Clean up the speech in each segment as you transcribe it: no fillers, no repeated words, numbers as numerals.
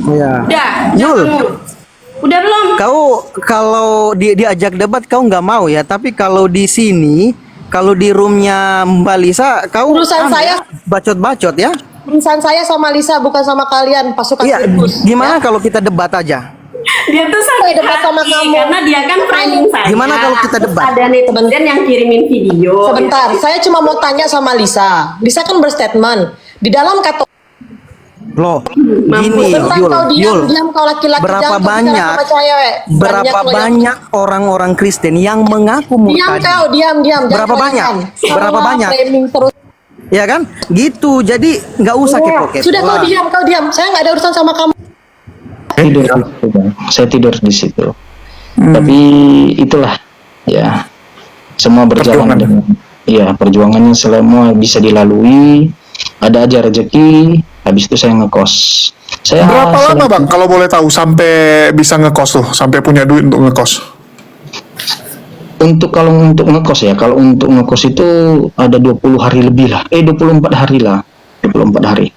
Iya. Udah, Yul, kamu. Udah belum? kau kalau diajak debat kau nggak mau ya, tapi kalau di sini, kalau di roomnya Mbak Lisa, kau Urusan saya, bacot-bacot ya? urusan saya sama Lisa, bukan sama kalian pasukan Iya, sirkus. gimana kalau kita debat aja? Dia tuh sakit debat sama hati kamu. karena dia kan framing saya. Gimana kalau kita Terus debat? ada netizen yang kirimin video. Sebentar, saya cuma mau tanya sama Lisa. Lisa kan berstatement di dalam kata. Loh, gini, Sebentar, Yul, kau Yul. diam kau laki-laki Berapa jangan kau bicara banyak, sama cewek. berapa Banyak lo yang- banyak orang-orang Kristen yang mengaku Diam murtad? kau, diam. Jangan Berapa banyak? kebanyakan. Berapa Semua banyak? framing terus. Ya kan? Gitu. Jadi nggak usah kepo-kepo. Sudah lah. kau diam. Saya nggak ada urusan sama kamu. Tidur di situ, Bang. Saya tidur di situ. Tapi itulah ya, semua berjalan dengan perjuangannya selama bisa dilalui. Ada aja rezeki. Habis itu saya ngekos. Saya Berapa lama bang kalau boleh tahu sampai bisa ngekos tuh, sampai punya duit untuk ngekos? kalau untuk ngekos ya, kalau untuk ngekos itu ada 20 hari lebih lah. 24 hari lah. 24 hari.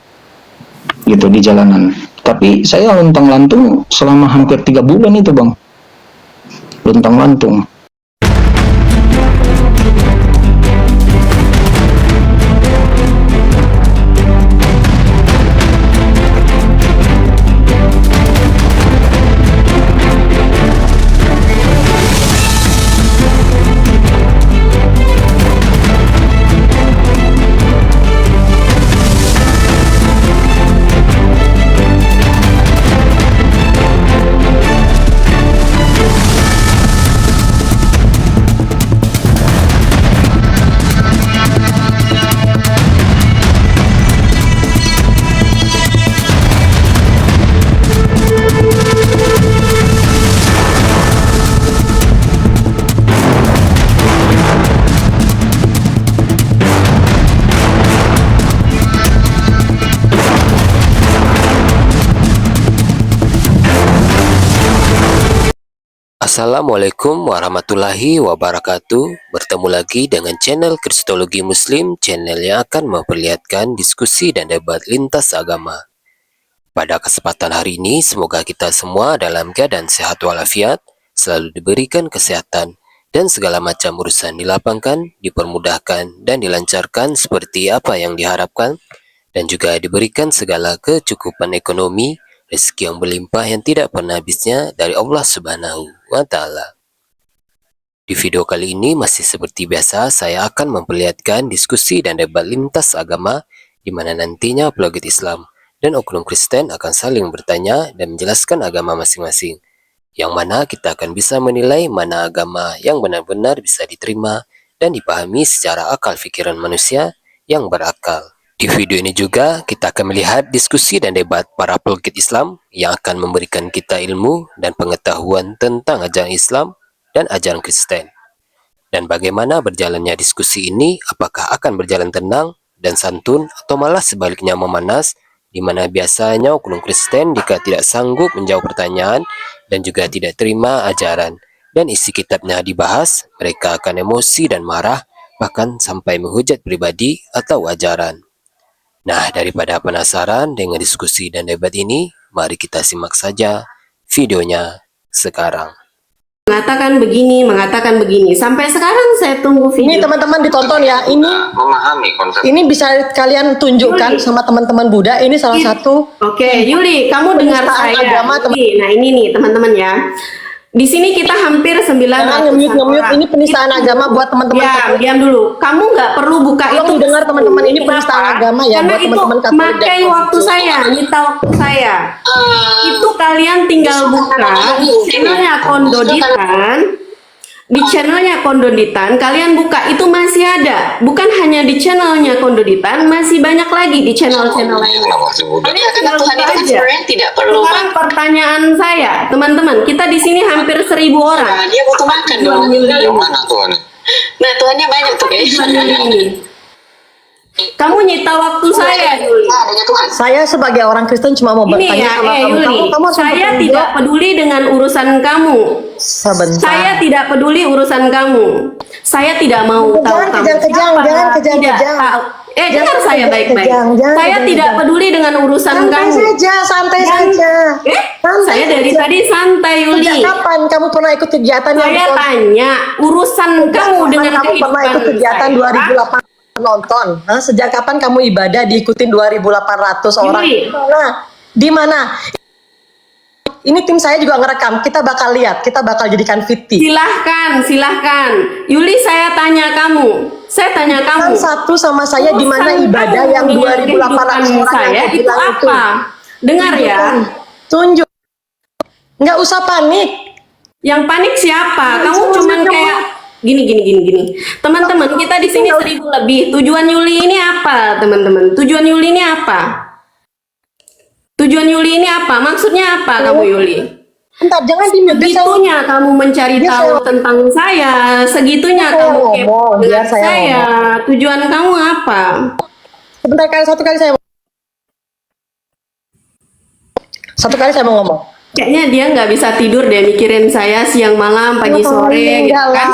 Gitu di jalanan. Tapi saya luntang-lantung selama hampir 3 bulan itu, Bang. Luntang-lantung. Assalamualaikum warahmatullahi wabarakatuh. Bertemu lagi dengan channel Kristologi Muslim, channel yang akan memperlihatkan diskusi dan debat lintas agama. Pada kesempatan hari ini, semoga kita semua dalam keadaan sehat walafiat, selalu diberikan kesehatan, dan segala macam urusan dilapangkan, dipermudahkan, dan dilancarkan seperti apa yang diharapkan, dan juga diberikan segala kecukupan ekonomi, rezeki yang berlimpah yang tidak pernah habisnya dari Allah Subhanahu wa Ta'ala. Di video kali ini masih seperti biasa, saya akan memperlihatkan diskusi dan debat lintas agama di mana nantinya apologet Islam dan oknum Kristen akan saling bertanya dan menjelaskan agama masing-masing, yang mana kita akan bisa menilai mana agama yang benar-benar bisa diterima dan dipahami secara akal pikiran manusia yang berakal. Di video ini juga kita akan melihat diskusi dan debat para apologet Islam yang akan memberikan kita ilmu dan pengetahuan tentang ajaran Islam dan ajaran Kristen. Dan bagaimana berjalannya diskusi ini, apakah akan berjalan tenang dan santun atau malah sebaliknya memanas, di mana biasanya oknum Kristen jika tidak sanggup menjawab pertanyaan dan juga tidak terima ajaran dan isi kitabnya dibahas, mereka akan emosi dan marah, bahkan sampai menghujat pribadi atau ajaran. Nah, daripada penasaran dengan diskusi dan debat ini, mari kita simak saja videonya sekarang. Mengatakan begini. Sampai sekarang saya tunggu Ini video. teman-teman ditonton ya. Memahami konsep. Ini bisa kalian tunjukkan sama teman-teman Buddha. Ini salah satu. Oke, Yuli, kamu dengar Penistaan saya. agama, Yuli, nah ini nih teman-teman ya. Di sini kita hampir 900 Jangan nge-mute. orang. Ini penistaan agama buat teman-teman Katolik. Diam dulu. Kamu nggak perlu buka Tolong itu. didengar, teman-teman, ini Kenapa? penistaan agama ya, Karena buat itu teman-teman Katolik dan pakai waktu Konghucu. saya, nyita waktu saya. Itu kalian tinggal buka di channelnya Kondoditan. Di channelnya Kondoditan, kalian buka, itu masih ada. Bukan hanya di channelnya Kondoditan, masih banyak lagi di channel-channel lain. Ini karena Tuhan itu kan sebenarnya tidak perlu Sekarang makan. pertanyaan saya, teman-teman, kita di sini hampir 1000 orang. Nah, dia butuh makan dong. Yang mana Tuhan? Nah, Tuhannya banyak tuh guys. Kamu nyita waktu saya, Yuli. Adanya Tuhan. Saya sebagai orang Kristen cuma mau Ini bertanya ya, sama kamu. Yuli. Kamu harus Saya bertanggung tidak jawab. peduli dengan urusan kamu. Sebentar. Saya tidak peduli urusan kamu. Saya tidak mau tahu kamu. Kejang, siapa. jangan kejang, Tidak kejang. tahu. Dengar Jangan saya kejang, baik-baik. kejang, jangan Saya kejang, tidak kejang. peduli dengan urusan Santai kamu. saja, santai Dan saja. Saya dari tadi santai Yuli. Sejak kapan kamu pernah ikut kegiatan yang Saya tanya urusan kamu dengan kamu pernah ikut kehidupan kegiatan saya. 2008 nonton? Hah? Sejak kapan kamu ibadah diikutin 2.800 orang? Yuli. Di mana? Ini tim saya juga ngerekam. Kita bakal lihat. Kita bakal jadikan VT. Silahkan. Yuli, saya tanya kamu. Kan satu sama saya di mana Urusan ibadah kamu yang dengan 2.800 kehidupan orang saya yang itu bilang itu. apa? Dengar ya. Tunjuk. Nggak usah panik. Yang panik siapa? Kamu cuman kayak gini. Teman-teman, kita di sini 1000 lebih. Tujuan Yuli ini apa, teman-teman? Tujuan Yuli ini apa? Tujuan Yuli ini apa? Maksudnya apa kamu Yuli? Entar, jangan dimute. Segitunya kamu mencari Biar tahu saya- tentang saya, segitunya Biar saya kamu kepo ngomong, dengan biar saya saya. Tujuan kamu apa? Sebentar, satu kali saya mau ngomong. Kayaknya dia nggak bisa tidur deh mikirin saya siang malam, pagi sore gitu Enggak kan? lah.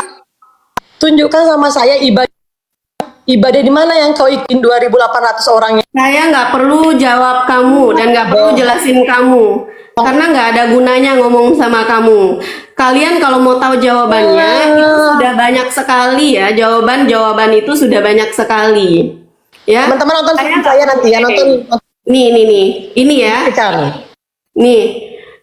Tunjukkan sama saya ibadah di mana yang kau ikutin 2.800 orangnya. Saya nggak perlu jawab kamu dan nggak perlu jelasin kamu karena nggak ada gunanya ngomong sama kamu. Kalian kalau mau tahu jawabannya itu sudah banyak sekali ya, jawaban itu sudah banyak sekali. Ya. Teman-teman nonton Saya video saya nanti ya, nonton Nih, ini ya. kan. Nih,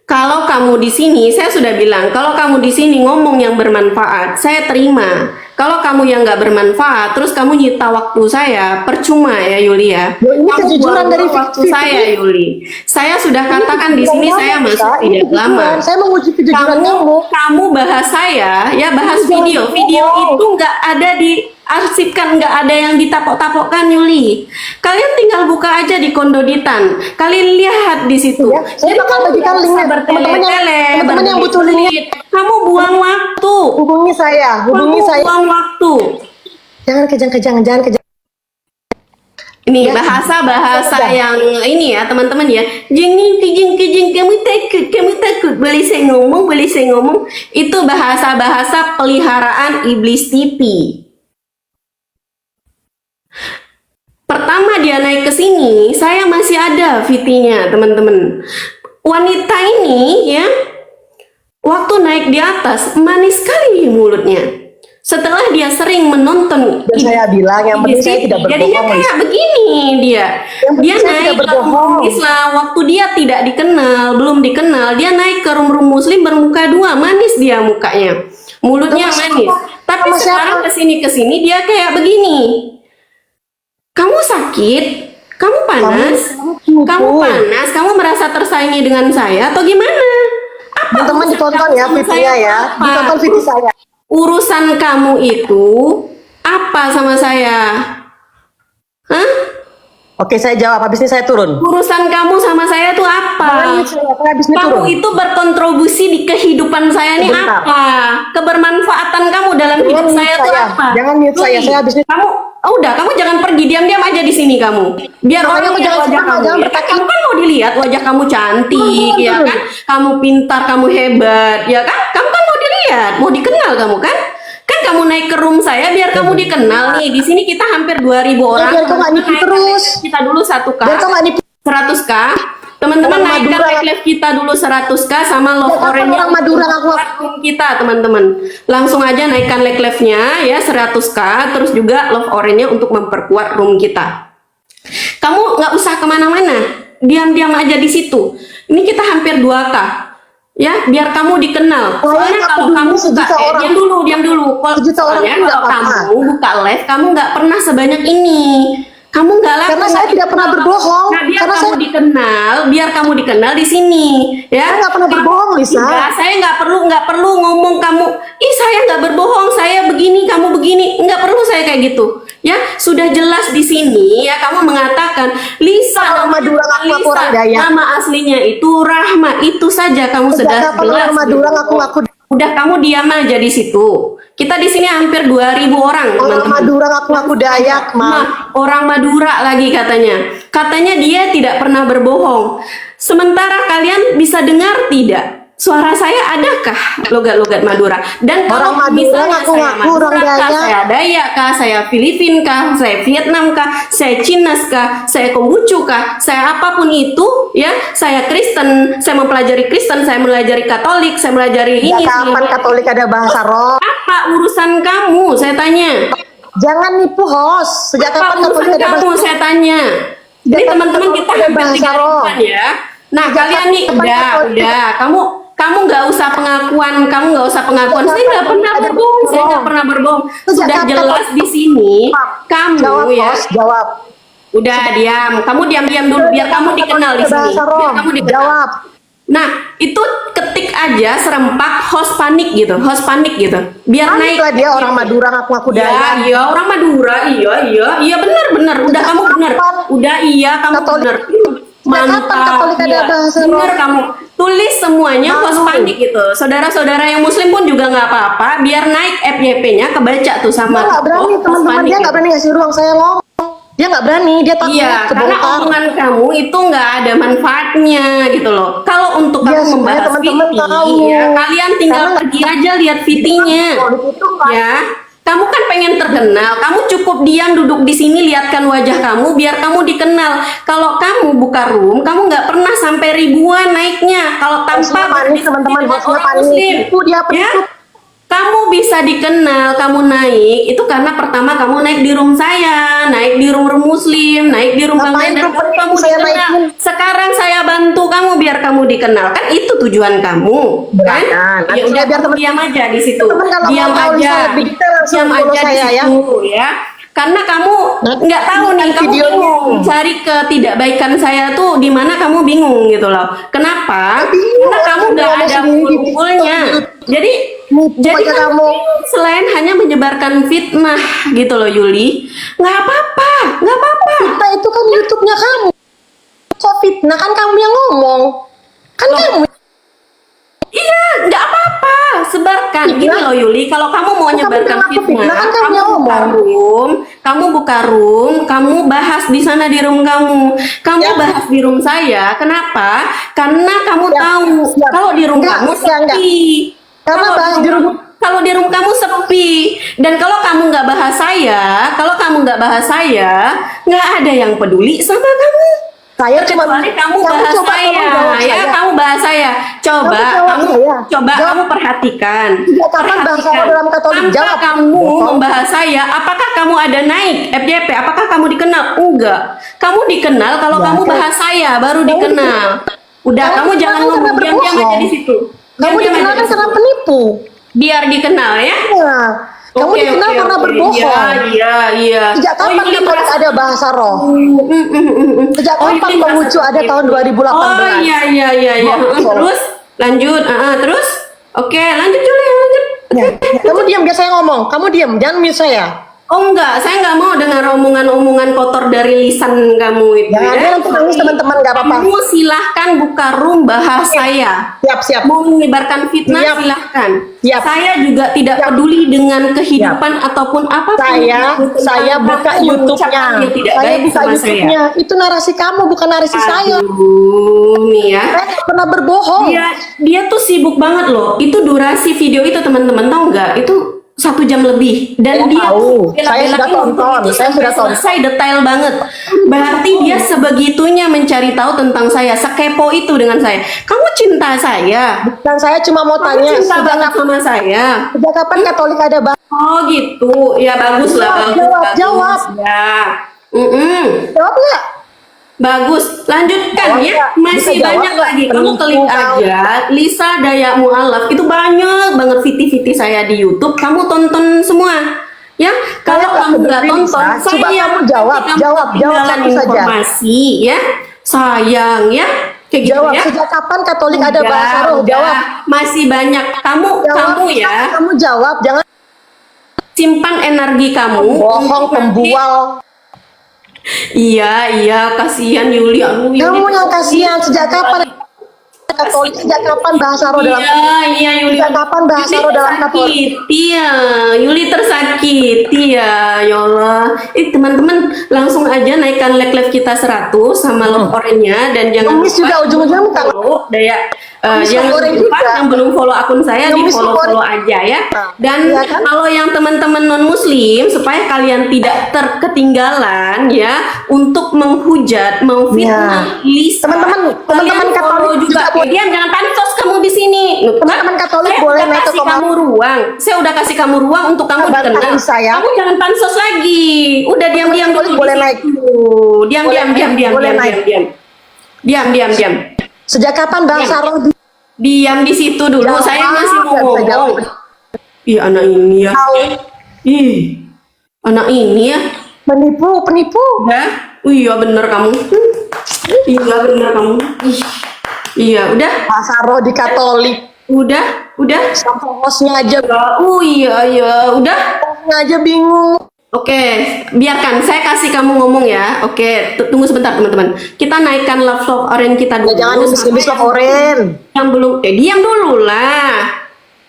kalau kamu di sini, saya sudah bilang, kalau kamu di sini ngomong yang bermanfaat, saya terima. Kalau kamu yang nggak bermanfaat, terus kamu nyita waktu saya, percuma ya Yuli ya. Loh, ini Kamu kejujuran buang dari waktu Vivi. saya Yuli. Saya sudah katakan di sini saya masuk Ini tidak lama. kejujuran. Saya menguji kejujuran kamu. Kamu bahas saya, ya bahas video itu nggak ada diarsipkan, nggak ada yang ditapok-tapokkan Yuli. Kalian tinggal buka aja di Kondoditan, kalian lihat di situ. Ya, saya bakal bagikan linknya. Teman-teman yang butuh linknya. Kamu buang waktu. Hubungi saya. Kamu buang waktu. Jangan kejang. Ini bahasa yang ini ya teman-teman ya. Jeng kamu takut boleh saya ngomong. Itu bahasa peliharaan iblis TV. Pertama dia naik ke sini, saya masih ada VT-nya teman-teman. Wanita ini ya, waktu naik di atas manis sekali mulutnya. Setelah dia sering menonton Dan saya bilang yang penting saya tidak jadinya berbohong. kayak begini dia. Yang penting Dia saya naik tidak ke berbohong. room Islam waktu dia tidak dikenal, belum dikenal, dia naik ke room muslim bermuka dua, manis dia mukanya. Mulutnya Sama manis. siapa? Tapi Sama sekarang siapa? kesini dia kayak begini. Kamu sakit? Kamu panas? Kamu panas? Kamu merasa tersaingi dengan saya atau gimana? Apa Teman-teman urusan ditonton kamu ya sama VT-nya saya ya. apa? Ditonton VT saya. Urusan kamu itu apa sama saya? Hah? Oke, saya jawab. Habis ini saya turun. Urusan kamu sama saya tuh apa? Habis ini Kamu turun. itu berkontribusi di kehidupan saya nih Sebentar. apa? Kebermanfaatan kamu dalam hidup Jangan saya mute tuh saya. apa? Jangan mute saya. Yuli, Saya habis ini- kamu udah, kamu jangan pergi, diam-diam aja di sini kamu. Biar Makanya orang aku lihat jangan wajah ceramah, kamu. jangan Ya kan? bertakik. Kamu kan mau dilihat wajah kamu cantik, ya kan? Kamu pintar, kamu hebat, ya kan? Kamu kan mau dilihat, mau dikenal kamu kan? Kan kamu naik ke room saya biar kamu dikenal nih. Di sini kita hampir 2000 orang. biar kau nggak nipu Naikkan terus. live kita dulu 1K. Biar kau nggak nipu. 100K. Teman-teman Orang naikkan Madura. live kita dulu 100K sama love Ya, kapan orange orang Madura ngaku- room kita teman-teman. Langsung aja naikkan live-nya ya 100K, terus juga love orange-nya untuk memperkuat room kita. Kamu nggak usah kemana-mana, diam-diam aja di situ. Ini kita hampir 2K. Ya, biar kamu dikenal. Soalnya nggak kalau peduli kamu sejuta buka, orang. diam dulu. Sejuta orang Soalnya pun nggak kalau apa-apa. kamu buka live, kamu nggak pernah sebanyak ini. Kamu nggak laku. Karena saya tidak pernah berbohong. Nah, biar Karena kamu dikenal di sini, ya. Saya nggak pernah berbohong, Lisa. Enggak, saya nggak perlu ngomong kamu. Ih, saya nggak berbohong, saya begini, kamu begini. Nggak perlu saya kayak gitu. Ya, sudah jelas di sini ya kamu mengatakan Lisa, Orang Madura ngaku-ngaku orang Dayak. nama aslinya itu Rahma, itu saja kamu sudah Sejak kapan jelas. orang Madura gitu. ngaku-ngaku Udah kamu diam aja di situ. Kita di sini hampir 2000 orang, orang teman-teman. Madura ngaku-ngaku Dayak, Nah, orang Madura lagi katanya. Katanya dia tidak pernah berbohong. Sementara kalian bisa dengar tidak? Suara saya adakah logat-logat Madura? Dan kalau Orang Madura misalnya saya ngaku-ngaku orang Madura kah, Dayak. saya Dayak kah, saya Filipin kah, saya Vietnam kah, saya Cina kah, saya Konghucu kah, saya apapun itu, ya, saya Kristen, saya mempelajari Kristen, saya mempelajari Katolik, saya mempelajari ini. Kapan Katolik ada bahasa roh? Apa urusan kamu? Saya tanya. Jangan nipu host. Sejak Apa kapan Katolik urusan ada kamu? bahasa Saya tanya. Jadi Sejak teman-teman kapan kita ada hampir bahasa 3 roh? ribuan ya. Nah, Sejak kalian nih kapan Katolik- udah. Kamu nggak usah pengakuan. Kamu nggak usah pengakuan. Sejak Saya nggak kapan pernah ada berbohong. bahasa Saya nggak roh? pernah berbohong. Sejak Sudah kapan jelas Katolik- di sini. Kamu Jawab ya. host, jawab. Udah diam. Kamu diam-diam dulu biar kamu dikenal di Ada sini. bahasa roh. Biar kamu dikenal. Jawab. Nah, itu ketik aja serempak host panik gitu. Host panik gitu. Biar naik. Panik lah dia orang Madura ngaku-ngaku Ya, Dayak. iya orang Madura, iya benar. Udah kamu benar, udah iya kamu Katolik- benar. Sejak kapan Katolik ada bahasa roh? Benar kamu. Tulis semuanya Malu. host panik gitu. Saudara-saudara yang Muslim pun juga nggak apa-apa. Biar naik FYP-nya kebaca tuh Dia sama. nggak berani host teman-teman, panik dia gitu. nggak berani ngasih ruang saya ngomong. Dia nggak berani, dia takut Iya, karena kebongkar. omongan kamu itu nggak ada manfaatnya gitu loh. Kalau untuk Iya, kamu sebenarnya membahas teman-teman VT, tahu. ya kalian tinggal Karena- pergi aja lihat VT-nya. Politik itu kan- Ya, kamu kan pengen terkenal. Kamu cukup diam duduk di sini lihatkan wajah kamu biar kamu dikenal. Kalau kamu buka room, kamu nggak pernah sampai ribuan naiknya. Kalau Hostnya tanpa panik, teman-teman, dengan hostnya orang panik. Muslim, Itu dia ya. penipu. Kamu bisa dikenal, kamu naik itu karena pertama kamu naik di room saya, naik di room Muslim, naik di room Bang Ngapain Hendra, room baru penipu kamu saya dikenal. naikin? Sekarang saya bantu kamu biar kamu dikenal, kan itu tujuan kamu, kan? Nanti Ya udah saya biar kamu teman- diam aja di situ, teman-teman kalau diam mau tahu aja, saya lebih detail langsung diam follow aja di saya, ya. situ, ya. Karena kamu Nanti nggak tahu nih, lihat kamu videonya. bingung cari ketidakbaikan saya tuh di mana kamu bingung gitu loh. Kenapa? Bingung, Karena kamu nggak kamu ada sendiri. kumpulnya. Jadi Nipu jadi aja kamu kamu. selain hanya menyebarkan fitnah gitu loh Yuli, nggak apa-apa. Nah itu kan YouTube-nya kamu. Kok fitnah kan kamu yang ngomong. Kan kamu. Iya, nggak apa-apa. Sebarkan. Gini Fitnah? loh Yuli, kalau kamu mau Kamu nyebarkan bilang aku fitnah, fitnah, kan kamu yang buka ngomong. room, kamu bahas di sana di room kamu. Kamu Ya. bahas di room saya. Kenapa? Karena kamu Siap, tahu siap. kalau di room Enggak, kamu enggak. sepi. Karena Kalau bahas di room- kalau di room kamu sepi dan kalau kamu nggak bahas saya, nggak ada yang peduli sama kamu. Saya cuma Kecuali kamu bahas coba saya, tolong jawab ya saya. kamu bahas saya. Coba Kamu jawab saya. coba Jawab. kamu perhatikan. Sejak kapan bahasa Perhatikan. dalam Katolik? Tanpa Jawab. kamu Bohong. membahas saya, apakah kamu ada naik FYP? Apakah kamu dikenal? Enggak. Kamu dikenal kalau Ya, kamu kan. bahas saya baru Kamu dikenal. Udah, Kamu kamu jangan dikenal ngomong karena diam-diam aja berbohong. di situ. Kamu Diam-diam dikenal aja kan di karena situ. penipu. Biar dikenal ya. Iya. Kamu Oke, dikenal oke, karena oke. berbohong. Iya. Sejak kapan Yuli Katolik merasa- ada bahasa roh? Sejak Oh, kapan Yuli Konghucu merasa ada tahun seperti itu. 2018? Oh iya. Bohong. Terus lanjut, terus oke lanjut Juli lanjut. Ya. Kamu diam biar saya ngomong. Kamu diam, jangan mute saya. Oh enggak, saya nggak mau dengar omongan-omongan kotor dari lisan kamu itu Jangan, ya. nanti nangis teman-teman, nggak apa-apa. Kamu silahkan buka room bahas saya. Siap. Mau menyebarkan fitnah Siap. silahkan. Siap. Saya juga tidak Siap. peduli dengan kehidupan ataupun apapun. Saya buka Kamu YouTube-nya. mengucapkan yang tidak Saya baik buka sama YouTube-nya. Itu narasi kamu, bukan narasi saya. Aduh, nih ya. Saya nggak pernah berbohong. Dia tuh sibuk banget loh. Itu durasi video itu teman-teman tahu nggak? Itu 1 jam lebih dan Saya dia tahu. tuh Saya sudah bela-belain tonton. itu Saya sampai sudah tonton. selesai detail banget. Berarti dia sebegitunya mencari tahu tentang saya, sekepo itu dengan saya. Kamu cinta saya? Dan saya cuma mau Kamu tanya, cinta sejak banget sama saya? sejak kapan Katolik ada bahasa? Oh gitu, ya bagus lah, bagus. Jawab. Ya, Jawab nggak? bagus. Lanjutkan Jawab ya, nggak? masih Bisa jawab banyak nggak? lagi. Kamu Penipu klik kau. aja Lisa Dayak Mualaf. Itu banyak banget viti-viti saya di YouTube. Kamu tonton semua. Ya, kalau nggak kamu nggak peduli, tonton, Lisa. Coba saya kamu jawab, kamu jawab ketinggalan satu saja. informasi ya. Sayang ya. Kayak gitu Jawab. ya. Sejak kapan Katolik ada Udah, bahasa roh? udah. Jawab. Masih banyak. Kamu ya. Kamu jawab, jangan Simpan energi kamu. bohong, untuk nanti- pembual. Iya, kasihan Yuli. Aduh, Yuli. Kamu yang kasihan. Sejak kapan Katolik? Sejak kapan bahasa roh dalam? Iya Yuli. Sejak kapan bahasa Yuli roh dalam Katolik? tersakiti ya, Yuli tersakiti ya, ya Allah. Teman-teman langsung aja naikkan like kita 100 sama love orange-nya dan jangan Ngemis juga ujung-ujungnya minta follow Dayak Jangan goreng lupa juga. yang belum follow akun saya di Yang follow aja ya. Dan Iya kan? kalau yang teman-teman non muslim, supaya kalian tidak ketinggalan ya untuk menghujat, memfitnah Lisa. Teman-teman Kalian follow Katolik juga. juga Diam, jangan pansos kamu di sini. Teman-teman Katolik Saya boleh udah naik ke kasih kamu ruang. Saya udah kasih kamu ruang untuk kamu Bantah dikenal. Lisa ya. Kamu jangan pansos lagi. Udah diam-diam dulu. Boleh di naik. situ. Diam, Boleh diam, naik. diam, diam, Boleh diam, naik. diam, diam, diam, diam. Sejak kapan Bang Diam. Saro Diam di situ dulu. Jawab, Saya masih mau nggak bisa jawab. ngomong. Ih, anak ini ya. Ih, anak ini ya. penipu? Udah. Iya bener kamu. Iya bener kamu. Ih. Iya, udah. Pak Saro di Katolik. Udah. Sama hostnya aja, Oh iya, udah. hostnya aja bingung. Oke, biarkan saya kasih kamu ngomong ya. Oke, tunggu sebentar teman-teman. Kita naikkan love orange kita dulu. Jangan ngemis-ngemis Sampai Love Orange. yang belum. Diam dulu lah.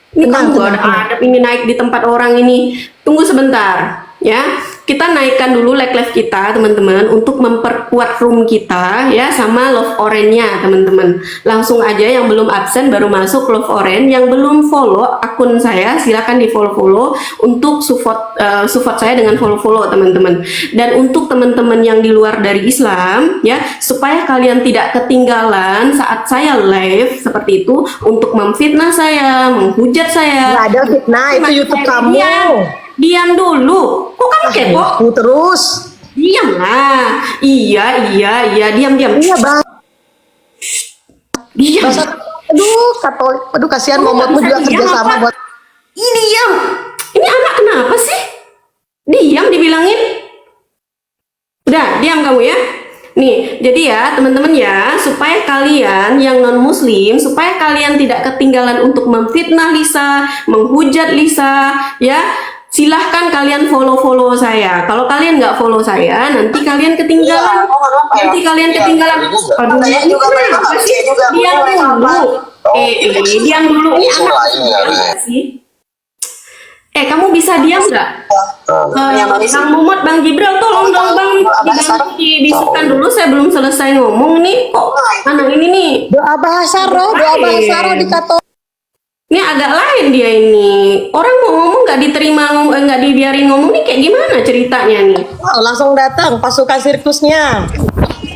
Ini Tenang, kamu gak tenang. ada adab ini naik di tempat orang ini. Tunggu sebentar ya. Kita naikkan dulu like kita teman-teman untuk memperkuat room kita ya sama love orange-nya teman-teman. Langsung aja yang belum absen baru masuk love orange, yang belum follow akun saya silakan di follow untuk support saya dengan follow teman-teman. Dan untuk teman-teman yang di luar dari Islam ya, supaya kalian tidak ketinggalan saat saya live seperti itu untuk memfitnah saya, menghujat saya. Nggak ada fitnah, itu YouTube kamu. Diam dulu. Kok kamu kepo? Aku terus. Diam lah. Iya, diam. Iya Bang. Diam. Bang Saro, aduh Katolik, aduh kasihan momotmu juga Diam kerja sama apa? buat. Ini diam. Ini anak kenapa sih? Diam dibilangin. Udah, diam kamu ya. Nih, jadi ya teman-teman ya, supaya kalian yang non muslim, supaya kalian tidak ketinggalan untuk memfitnah Lisa, menghujat Lisa, ya silahkan kalian follow saya. Kalau kalian nggak follow saya, nanti kalian ketinggalan. Nanti kalian ketinggalan. Aduh, Saya ini juga kenapa pernah, sih? saya juga Diam pernah. dulu. Diam dulu. Ini Usul anak lain ya, harusnya. sih. Kamu bisa diam nggak? Bang Muhammad, Bang Jibril, tolong dong Bang, dibisukan dulu, saya belum selesai ngomong nih. Kok anak ini nih? Doa bahasa roh di Katolik. Ini agak lain dia ini. Orang mau ngomong nggak diterima, nggak dibiarin ngomong nih kayak gimana ceritanya nih? Oh, langsung datang pasukan sirkusnya.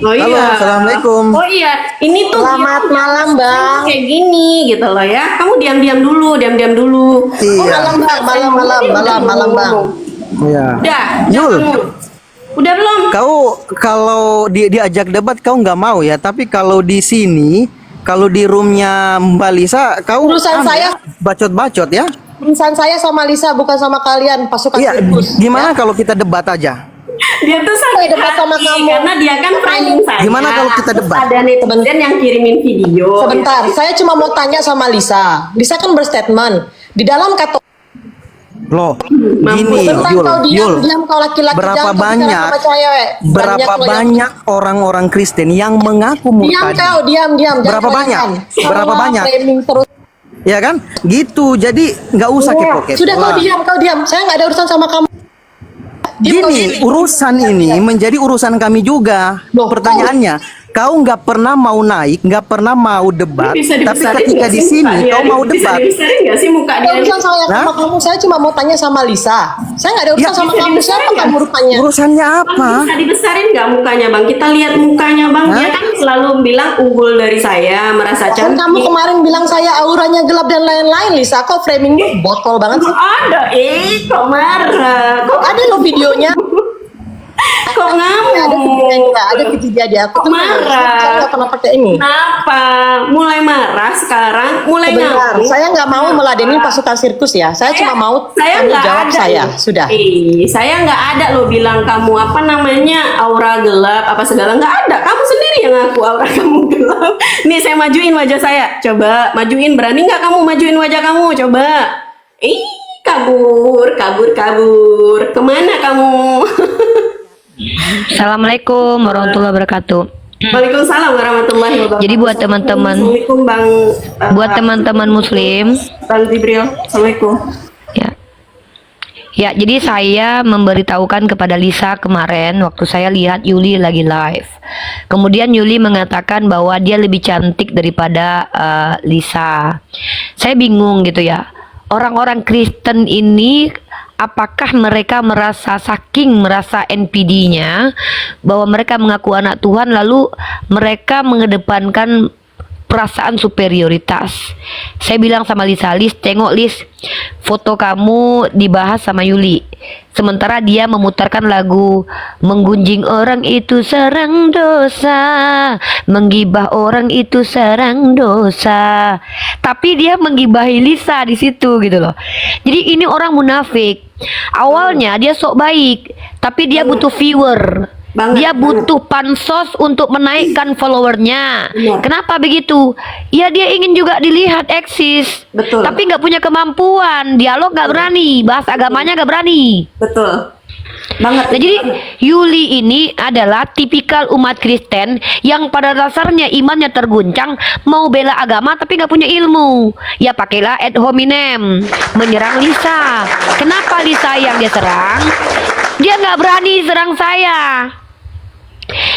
Oh Halo, iya. assalamualaikum. Oh iya, ini tuh Selamat malam Bang. kayak gini gitu loh ya. Kamu diam-diam dulu. Iya. Malam Bang. Iya. Udah, Yul. kamu. Udah belum? Kau kalau diajak debat kau nggak mau ya, tapi kalau di sini, kalau di roomnya Mbak Lisa, kau Urusan saya. bacot-bacot ya. Urusan saya sama Lisa bukan sama kalian pasukan Iya, sirkus. gimana kalau kita debat aja? Dia tuh sakit debat sama hati kamu. karena dia kan framing saya. Gimana kalau kita debat? Ada netizen yang kirimin video. Sebentar, saya cuma mau tanya sama Lisa. Lisa kan berstatement di dalam Katolik. Loh, gini, Sebentar Yul, kau Yul. diam kau laki-laki Berapa jangan kau bicara banyak, sama cewek. berapa Banyak banyak orang-orang Kristen yang mengaku Diam murtad? kau, diam. Jangan Berapa banyak? kebanyakan. Berapa Sama banyak? framing terus. Ya kan? Gitu. Jadi nggak usah kepo-kepo. Sudah lah. kau diam. Saya nggak ada urusan sama kamu. Diam kau Gini, sini. urusan ini menjadi urusan kami juga. Loh, Pertanyaannya, kau nggak pernah mau naik, nggak pernah mau debat, Bisa tapi dibesarin ketika nggak di sih sini muka dia? kau mau Bisa debat. dibesarin nggak sih muka Ada dia? urusan saya sama Hah? kamu. Saya cuma mau tanya sama Lisa. Saya nggak ada urusan Ya, sama bisa kamu. dibesarin Siapa nggak? kamu rupanya? Urusannya Bang, apa? bisa dibesarin nggak mukanya Bang? Kita lihat mukanya Bang. Hah? Dia kan selalu bilang unggul dari saya, merasa Kan cantik. kamu kemarin bilang saya auranya gelap dan lain-lain, Lisa. Kok framingmu botol banget sih? Ada, kok marah? Kok Ada lo videonya. kok ngamuk? Ada videonya, ada video dia. Aku Kok marah? Saya nggak pernah pakai ini. Kenapa? Mulai marah sekarang? Mulai Sebentar, ngamuk? saya nggak mau meladenin pasukan sirkus ya. Saya cuma mau saya tanggung nggak jawab ada saya. loh. Sudah. Saya nggak ada loh bilang kamu apa namanya aura gelap apa segala, nggak ada. Kamu sendiri yang ngaku aura kamu gelap. Nih saya majuin wajah saya. Coba majuin, berani nggak kamu majuin wajah kamu? Coba. Kabur. Kemana kamu? Assalamualaikum warahmatullahi wabarakatuh. Waalaikumsalam warahmatullahi wabarakatuh. Jadi buat teman-teman, Assalamualaikum Bang. buat teman-teman Muslim, Bang Jibril. Assalamualaikum. ya, Ya, jadi saya memberitahukan kepada Lisa kemarin waktu saya lihat Yuli lagi live. Kemudian Yuli mengatakan bahwa dia lebih cantik daripada Lisa. Saya bingung gitu ya. Orang-orang Kristen ini apakah mereka saking merasa NPD-nya bahwa mereka mengaku anak Tuhan lalu mereka mengedepankan perasaan superioritas. Saya bilang sama Lisa, Lis, tengok Lis, foto kamu dibahas sama Yuli. Sementara dia memutarkan lagu menggunjing orang itu sarang dosa, menggibah orang itu sarang dosa. Tapi dia menggibahi Lisa di situ gitu loh. Jadi ini orang munafik. Awalnya dia sok baik, tapi dia butuh viewer. Dia butuh pansos untuk menaikkan followernya. Kenapa begitu? Ya dia ingin juga dilihat eksis. Betul. Tapi nggak punya kemampuan. Dialog nggak berani. Bahas agamanya nggak berani. Betul. Banget. Nah, jadi Yuli ini adalah tipikal umat Kristen yang pada dasarnya imannya terguncang, mau bela agama tapi nggak punya ilmu. Ya pakailah ad hominem, menyerang Lisa. Kenapa Lisa yang dia serang? Dia nggak berani serang saya.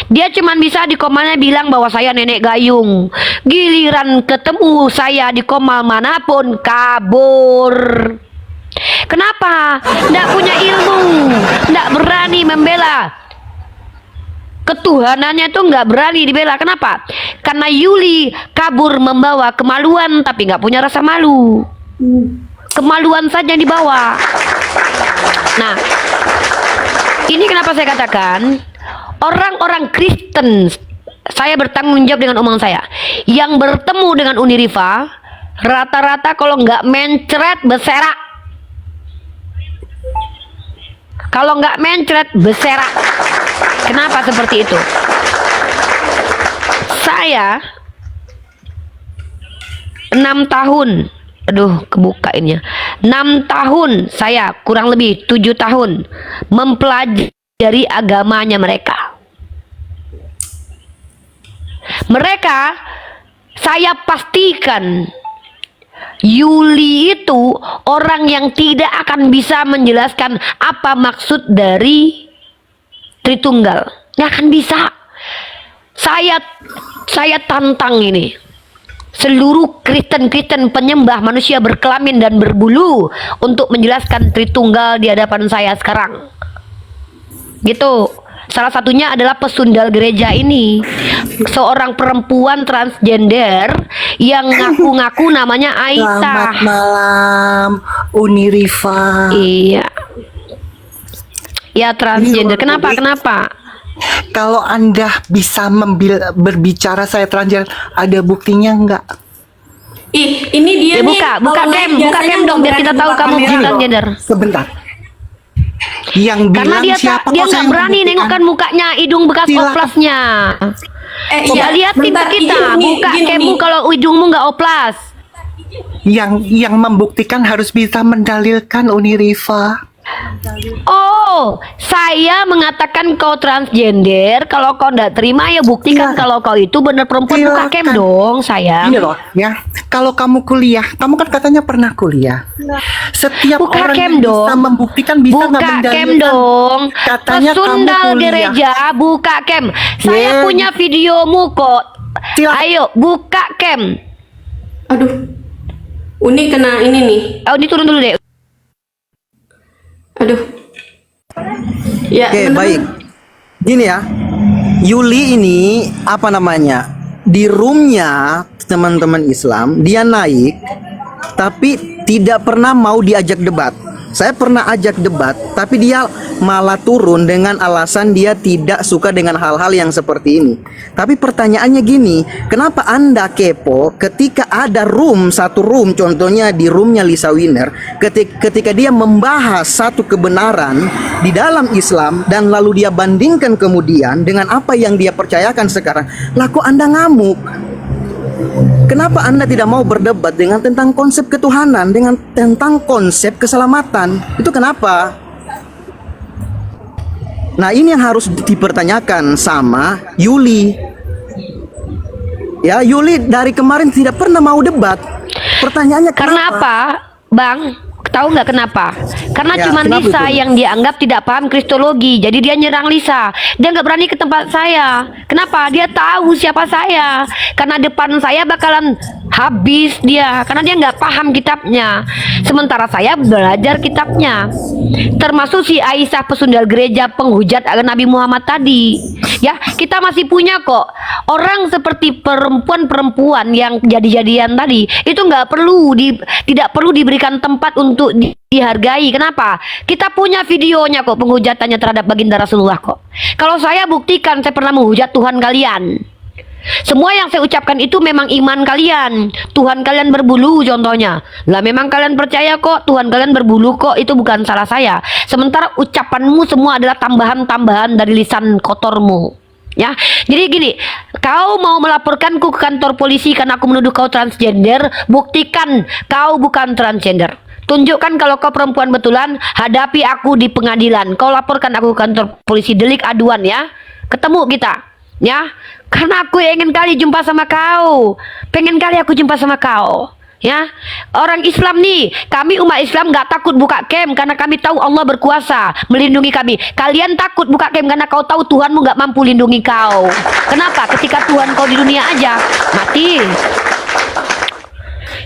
Dia cuma bisa di komalnya bilang bahwa saya nenek gayung. Giliran ketemu saya di komal manapun kabur. Kenapa? Nggak punya ilmu, nggak berani membela ketuhanannya, itu nggak berani dibela. Kenapa? Karena Yuli kabur membawa kemaluan tapi nggak punya rasa malu. Kemaluan saja yang dibawa. Nah, ini kenapa saya katakan orang-orang Kristen, saya bertanggung jawab dengan omongan saya, yang bertemu dengan Uniriva rata-rata kalau nggak mencret beserak. Kalau nggak mencret beserak. Kenapa seperti itu? Saya 6 tahun, aduh kebukainnya, 6 tahun saya kurang lebih 7 tahun mempelajari agamanya mereka. Mereka, saya pastikan Yuli itu orang yang tidak akan bisa menjelaskan apa maksud dari Tritunggal. Nggak akan bisa. Saya tantang ini seluruh Kristen-Kristen penyembah manusia berkelamin dan berbulu untuk menjelaskan Tritunggal di hadapan saya sekarang. Gitu. Salah satunya adalah pesundal gereja ini, seorang perempuan transgender yang ngaku-ngaku namanya Aisyah. Selamat malam, Uniriva. Iya. Ya transgender. Kenapa? Kenapa? Kalau Anda bisa berbicara saya transgender, ada buktinya nggak? Ih, ini dia Ya, nih. buka cam dong biar kita tahu kamu bukan transgender. Sebentar. Yang Karena bilang dia siapa dia kok nggak saya berani membuktikan? nengokkan mukanya, hidung bekas Silakan. oplasnya. Iya, Ya lihat bentar, kita, izin, buka izin, cammu nih. kalau hidungmu nggak oplas. Yang membuktikan harus bisa mendalilkan Uniriva. Oh, saya mengatakan kau transgender. Kalau kau nggak terima ya buktikan Silakan. kalau kau itu benar perempuan. Buka cam Silakan. dong, sayang. Ini loh ya, kalau kamu kuliah, kamu kan katanya pernah kuliah. Setiap Buka orang cam yang dong. bisa membuktikan bisa nggak Buka cam mendalilkan. dong. Katanya kamu Pesundal kuliah. gereja, buka cam. Saya Yeah. punya videomu kok. Silakan. Ayo, buka cam. Aduh. Uni kena ini nih. Oh, ini turun dulu deh. Aduh. Ya, Oke, bener. baik. Gini ya, Yuli ini apa namanya? Di roomnya teman-teman Islam, dia naik, tapi tidak pernah mau diajak debat. Saya pernah ajak debat, tapi dia malah turun dengan alasan dia tidak suka dengan hal-hal yang seperti ini. Tapi pertanyaannya gini, kenapa Anda kepo ketika ada satu room, contohnya di roomnya Lisa Winner, ketika dia membahas satu kebenaran di dalam Islam dan lalu dia bandingkan kemudian dengan apa yang dia percayakan sekarang, laku Anda ngamuk. Kenapa Anda tidak mau berdebat dengan tentang konsep ketuhanan, tentang konsep keselamatan? Itu kenapa? Nah, ini yang harus dipertanyakan sama Yuli. Ya, Yuli dari kemarin tidak pernah mau debat. Pertanyaannya Karena kenapa? apa, Bang? Tahu nggak kenapa? Karena Ya, cuma kenapa Lisa itu? yang dianggap tidak paham kristologi. Jadi dia nyerang Lisa. Dia nggak berani ke tempat saya. Kenapa? Dia tahu siapa saya. Karena depan saya bakalan habis dia. Karena dia nggak paham kitabnya. Sementara saya belajar kitabnya. Termasuk si Aisyah pesundal gereja penghujat Nabi Muhammad tadi. Ya, kita masih punya kok orang seperti perempuan-perempuan yang jadi-jadian tadi. Itu nggak perlu tidak perlu diberikan tempat untuk dihargai. Kenapa? Kita punya videonya kok, penghujatannya terhadap baginda Rasulullah kok. Kalau saya buktikan saya pernah menghujat Tuhan kalian. Semua yang saya ucapkan itu memang iman kalian. Tuhan kalian berbulu contohnya. Lah memang kalian percaya kok Tuhan kalian berbulu kok, itu bukan salah saya. Sementara ucapanmu semua adalah tambahan-tambahan dari lisan kotormu. Ya, jadi gini, kau mau melaporkanku ke kantor polisi karena aku menuduh kau transgender, buktikan kau bukan transgender. Tunjukkan kalau kau perempuan betulan, hadapi aku di pengadilan. Kau laporkan aku ke kantor polisi, delik aduan ya. Ketemu kita, ya. Karena aku ingin kali jumpa sama kau. Pengen kali aku jumpa sama kau. Ya, orang Islam nih, kami umat Islam nggak takut buka cam karena kami tahu Allah berkuasa melindungi kami. Kalian takut buka cam karena kau tahu Tuhanmu nggak mampu lindungi kau. Kenapa? Ketika Tuhan kau di dunia aja mati.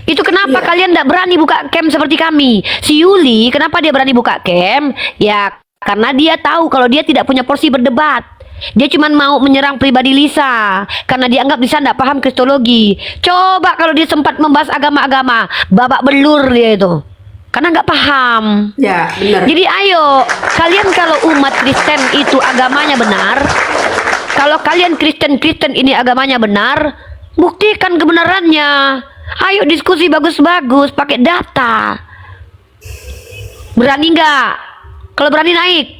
Itu kenapa kalian nggak berani buka cam seperti kami? Si Yuli, kenapa dia berani buka cam? Ya, karena dia tahu kalau dia tidak punya porsi berdebat. Dia cuma mau menyerang pribadi Lisa karena dianggap Lisa tidak paham kristologi. Coba kalau dia sempat membahas agama-agama, babak belur dia itu. Karena nggak paham. Ya, benar. Jadi ayo, kalian kalau umat Kristen itu agamanya benar, kalau kalian Kristen ini agamanya benar, buktikan kebenarannya. Ayo diskusi bagus-bagus, pakai data. Berani nggak? Kalau berani naik.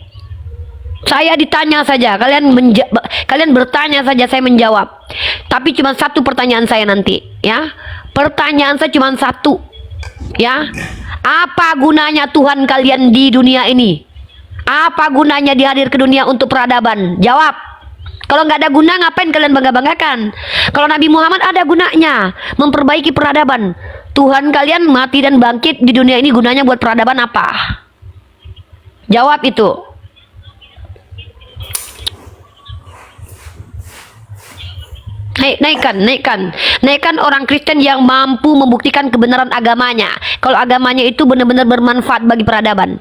Saya ditanya saja, kalian bertanya saja, saya menjawab. Tapi cuma satu pertanyaan saya nanti, ya. Pertanyaan saya cuma satu, ya. Apa gunanya Tuhan kalian di dunia ini? Apa gunanya dihadir ke dunia untuk peradaban? Jawab. Kalau nggak ada guna, ngapain kalian bangga-banggakan? Kalau Nabi Muhammad ada gunanya, memperbaiki peradaban. Tuhan kalian mati dan bangkit di dunia ini gunanya buat peradaban apa? Jawab itu. Naikkan orang Kristen yang mampu membuktikan kebenaran agamanya. Kalau agamanya itu benar-benar bermanfaat bagi peradaban.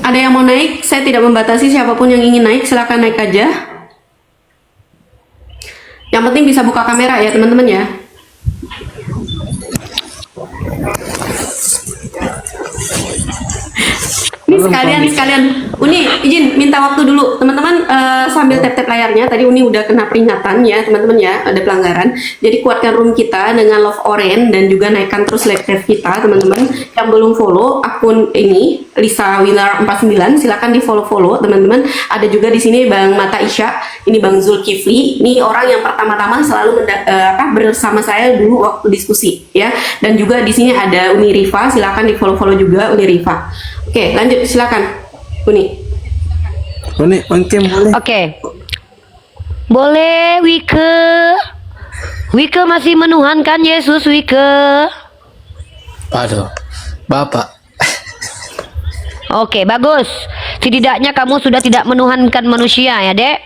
Ada yang mau naik? Saya tidak membatasi siapapun yang ingin naik, silakan naik aja. Yang penting bisa buka kamera ya teman-teman ya. Ini sekalian Uni izin minta waktu dulu teman-teman, sambil tap-tap layarnya. Tadi Uni udah kena peringatan ya teman-teman ya, ada pelanggaran. Jadi kuatkan room kita dengan love orange dan juga naikkan terus live kita teman-teman. Yang belum follow akun ini Lisa Winner 49 silakan di follow teman-teman. Ada juga di sini Bang Mata Isya, ini Bang Zulkifli, ini orang yang pertama-tama selalu bersama saya dulu waktu diskusi ya. Dan juga di sini ada Uni Rifa, silakan di follow juga Uni Rifa. Oke, lanjut silakan, Uni. Oke, boleh. Oke. Boleh, Wike. Wike masih menuhankan Yesus, Wike. Aduh, Bapak. Oke, bagus. Setidaknya kamu sudah tidak menuhankan manusia ya, Dek.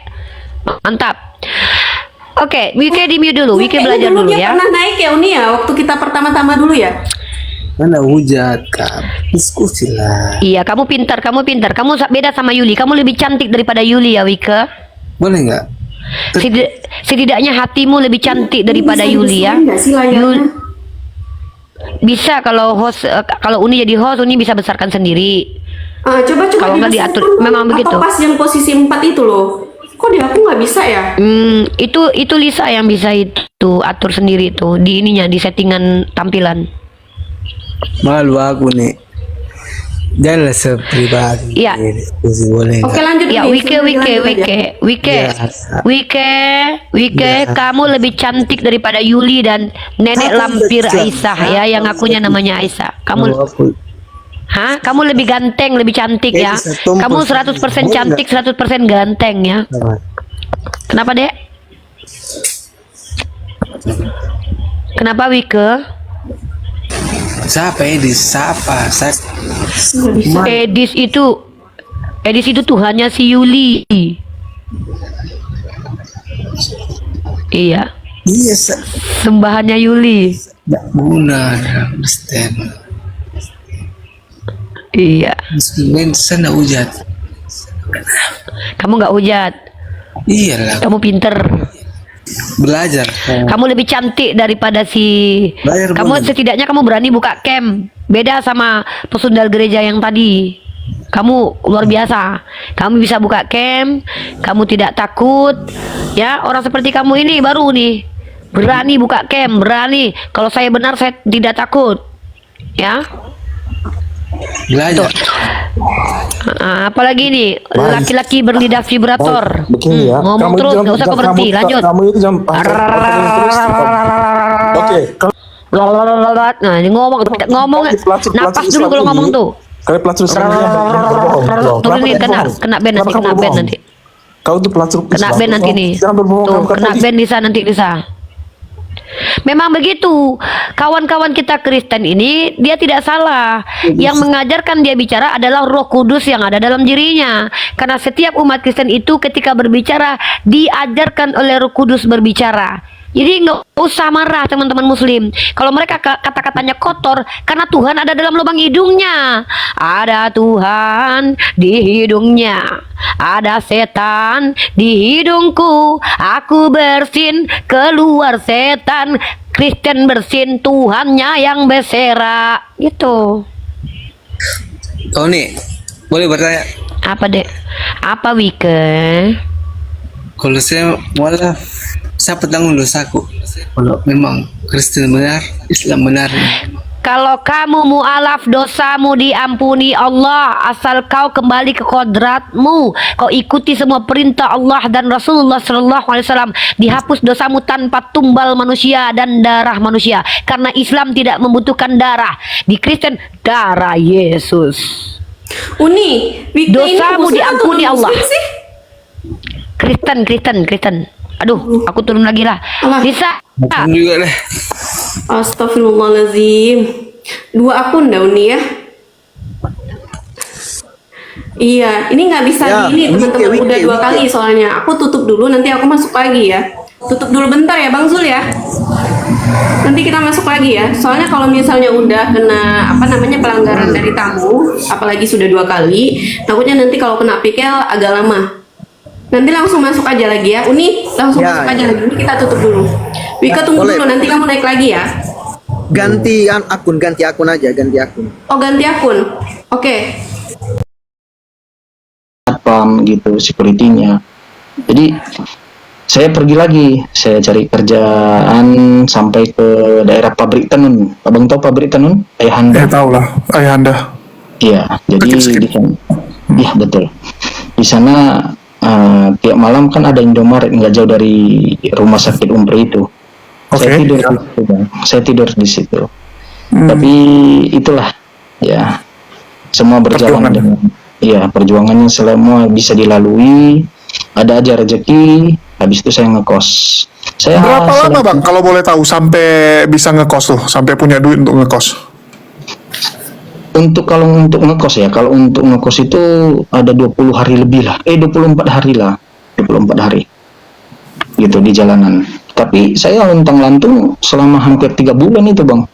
Mantap. Oke, Wike di mute dulu. Wike belajar dulu dia ya. Pernah naik ya Uni ya, waktu kita pertama-tama dulu ya. Mana hujat, Kak? Diskusi lah. Iya, kamu pintar. Kamu beda sama Yuli. Kamu lebih cantik daripada Yuli ya, Wike. Boleh nggak? Setidaknya hatimu lebih cantik daripada Bisa Yuli ya. nggak sih layarnya? Bisa kalau host, kalau Uni jadi host, Uni bisa besarkan sendiri. Coba Kalau nggak dibesarkan, diatur, memang begitu. Atau pas yang posisi 4 itu loh. Kok di aku nggak bisa ya? Itu Lisa yang bisa itu atur sendiri tuh di ininya, di settingan tampilan. Malu aku nih. Janganlah sepribadi. Iya. Diskusi boleh. Oke lanjut. Ya, Uni. Wike, kamu lebih cantik daripada Yuli dan nenek lampir Aisyah ya, yang akunya namanya Aisyah. Kamu lebih ganteng, lebih cantik ya. Kamu 100% cantik, 100% ganteng ya. Kenapa, Dek? Kenapa, Wike? Siapa Edis? Siapa? Saya Edis itu Tuhannya si Yuli. Iya. iya Sembahannya Yuli. tidak guna Kristen. Iya. Muslimin sana hujat. Kamu nggak hujat. Iyalah, Kamu pinter. belajar. Kamu lebih cantik daripada si. Bayar Kamu boleh. setidaknya kamu berani buka camp. Beda sama pesundal gereja yang tadi. Kamu luar biasa. Kamu bisa buka camp. Kamu tidak takut. Ya, orang seperti kamu ini baru nih. Berani buka camp, berani. Kalau saya benar saya tidak takut. Ya. Belajar. Apalagi nih laki-laki berlidah vibrator. Begini ya. Ngomong terus, nggak usah berhenti. Lanjut. Kamu itu jam. Oke. Nah, ini ngomong napas dulu kalau ngomong tuh. Kalian pelacur Islam ini yang berbohong. Turunin kena ban nanti, kena ban nanti. Kau tuh pelacur Kena Islam. ban nanti nih. Jangan berbohong. Tuh, Kamu kena Katolik. ban Lisa nanti Lisa. Memang begitu. Kawan-kawan kita Kristen ini dia tidak salah. Yang mengajarkan dia bicara adalah Roh Kudus yang ada dalam dirinya. Karena setiap umat Kristen itu ketika berbicara diajarkan oleh Roh Kudus berbicara. Jadi nggak usah marah teman-teman Muslim. Kalau mereka kata-katanya kotor, karena Tuhan ada dalam lubang hidungnya. Ada Tuhan di hidungnya. Ada setan di hidungku. Aku bersin keluar setan. Kristen bersin Tuhannya yang bersera. Gitu. Tony, boleh bertanya? Apa dek? Apa Wike? Kalau saya malah siapa tanggung dosaku? Kalau memang Kristen benar, Islam benar. Kalau kamu mu'alaf dosamu diampuni Allah asal kau kembali ke kodratmu, kau ikuti semua perintah Allah dan Rasulullah Sallallahu Alaihi Wasallam, dihapus dosamu tanpa tumbal manusia dan darah manusia. Karena Islam tidak membutuhkan darah, di Kristen darah Yesus. Uni, Wika ini Dosamu Muslim diampuni atau Allah. non-Muslim sih? Kristen. Aduh, aku turun lagi lah. Allah. Bisa. Bukan juga deh. Astagfirullahaladzim. 2 akun dah Uni ya. Iya, ini nggak bisa Ya, gini teman-teman. Wiki, Udah 2 Wiki. kali soalnya. Aku tutup dulu, nanti aku masuk lagi ya. Tutup dulu bentar ya Bang Zul ya. Nanti kita masuk lagi ya. Soalnya kalau misalnya udah kena pelanggaran dari tamu, apalagi sudah 2 kali, takutnya nanti kalau kena pikel agak lama. Nanti langsung masuk aja lagi ya. Uni, langsung Ya, masuk ya. aja lagi. Ini kita tutup dulu. Wika tunggu boleh. dulu, nanti kamu naik lagi ya. Ganti akun aja, ganti akun. Oh, ganti akun. Oke. Satpam gitu, security-nya. Jadi saya pergi lagi, saya cari kerjaan sampai ke daerah pabrik tenun. Abang tahu pabrik tenun? Ayahanda. Tahu lah, ayahanda. Iya, jadi Skip. di sana. Iya betul. Di sana tiap malam kan ada Indomaret nggak jauh dari rumah sakit Umpri itu. Saya Oke. tidur di situ, Bang. Saya tidur di situ. Tapi itulah ya, semua berjalan Perjuangan. dengan perjuangannya semua bisa dilalui. Ada aja rezeki. Habis itu saya ngekos. Saya Berapa lama selalu- bang kalau boleh tahu sampai bisa ngekos tuh, sampai punya duit untuk ngekos? Kalau untuk ngekos ya, kalau untuk ngekos itu ada 20 hari lebih lah. 24 hari lah. 24 hari. Gitu di jalanan. Tapi saya luntang-lantung selama hampir 3 bulan itu, Bang.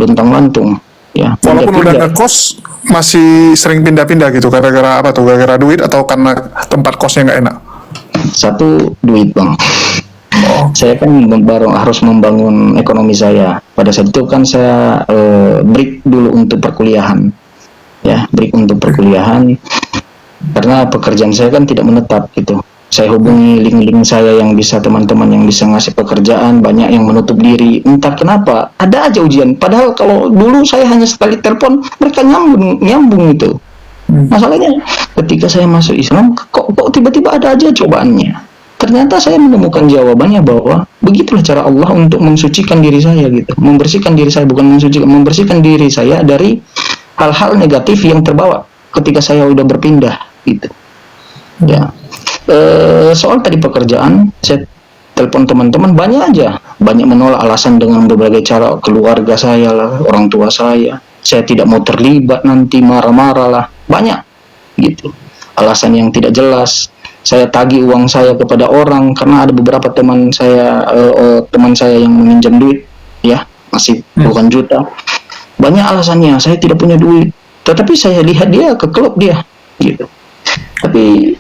Luntang-lantung. Ya, Walaupun udah pindah-pindah. ngekos, masih sering pindah-pindah gitu, gara-gara apa tuh? Gara-gara duit atau karena tempat kosnya nggak enak? Satu, duit, Bang. Saya kan harus membangun ekonomi saya. Pada saat itu kan saya break dulu untuk perkuliahan. Ya, break untuk perkuliahan. Karena pekerjaan saya kan tidak menetap gitu. Saya hubungi link-link saya yang bisa, teman-teman yang bisa ngasih pekerjaan, banyak yang menutup diri. Entah kenapa, ada aja ujian. Padahal kalau dulu saya hanya sekali telepon, mereka nyambung itu. Masalahnya ketika saya masuk Islam, kok tiba-tiba ada aja cobaannya. Ternyata saya menemukan jawabannya bahwa begitulah cara Allah untuk mensucikan diri saya gitu, membersihkan diri saya, bukan mensucikan, membersihkan diri saya dari hal-hal negatif yang terbawa ketika saya udah berpindah gitu. Ya, soal tadi pekerjaan, saya telepon teman-teman banyak aja banyak menolak alasan dengan berbagai cara, keluarga saya lah, orang tua saya tidak mau terlibat nanti marah-marah lah, banyak gitu alasan yang tidak jelas. Saya tagih uang saya kepada orang karena ada beberapa teman saya yang meminjam duit, ya masih puluhan juta. Banyak alasannya, saya tidak punya duit, tetapi saya lihat dia ke klub dia gitu. Tapi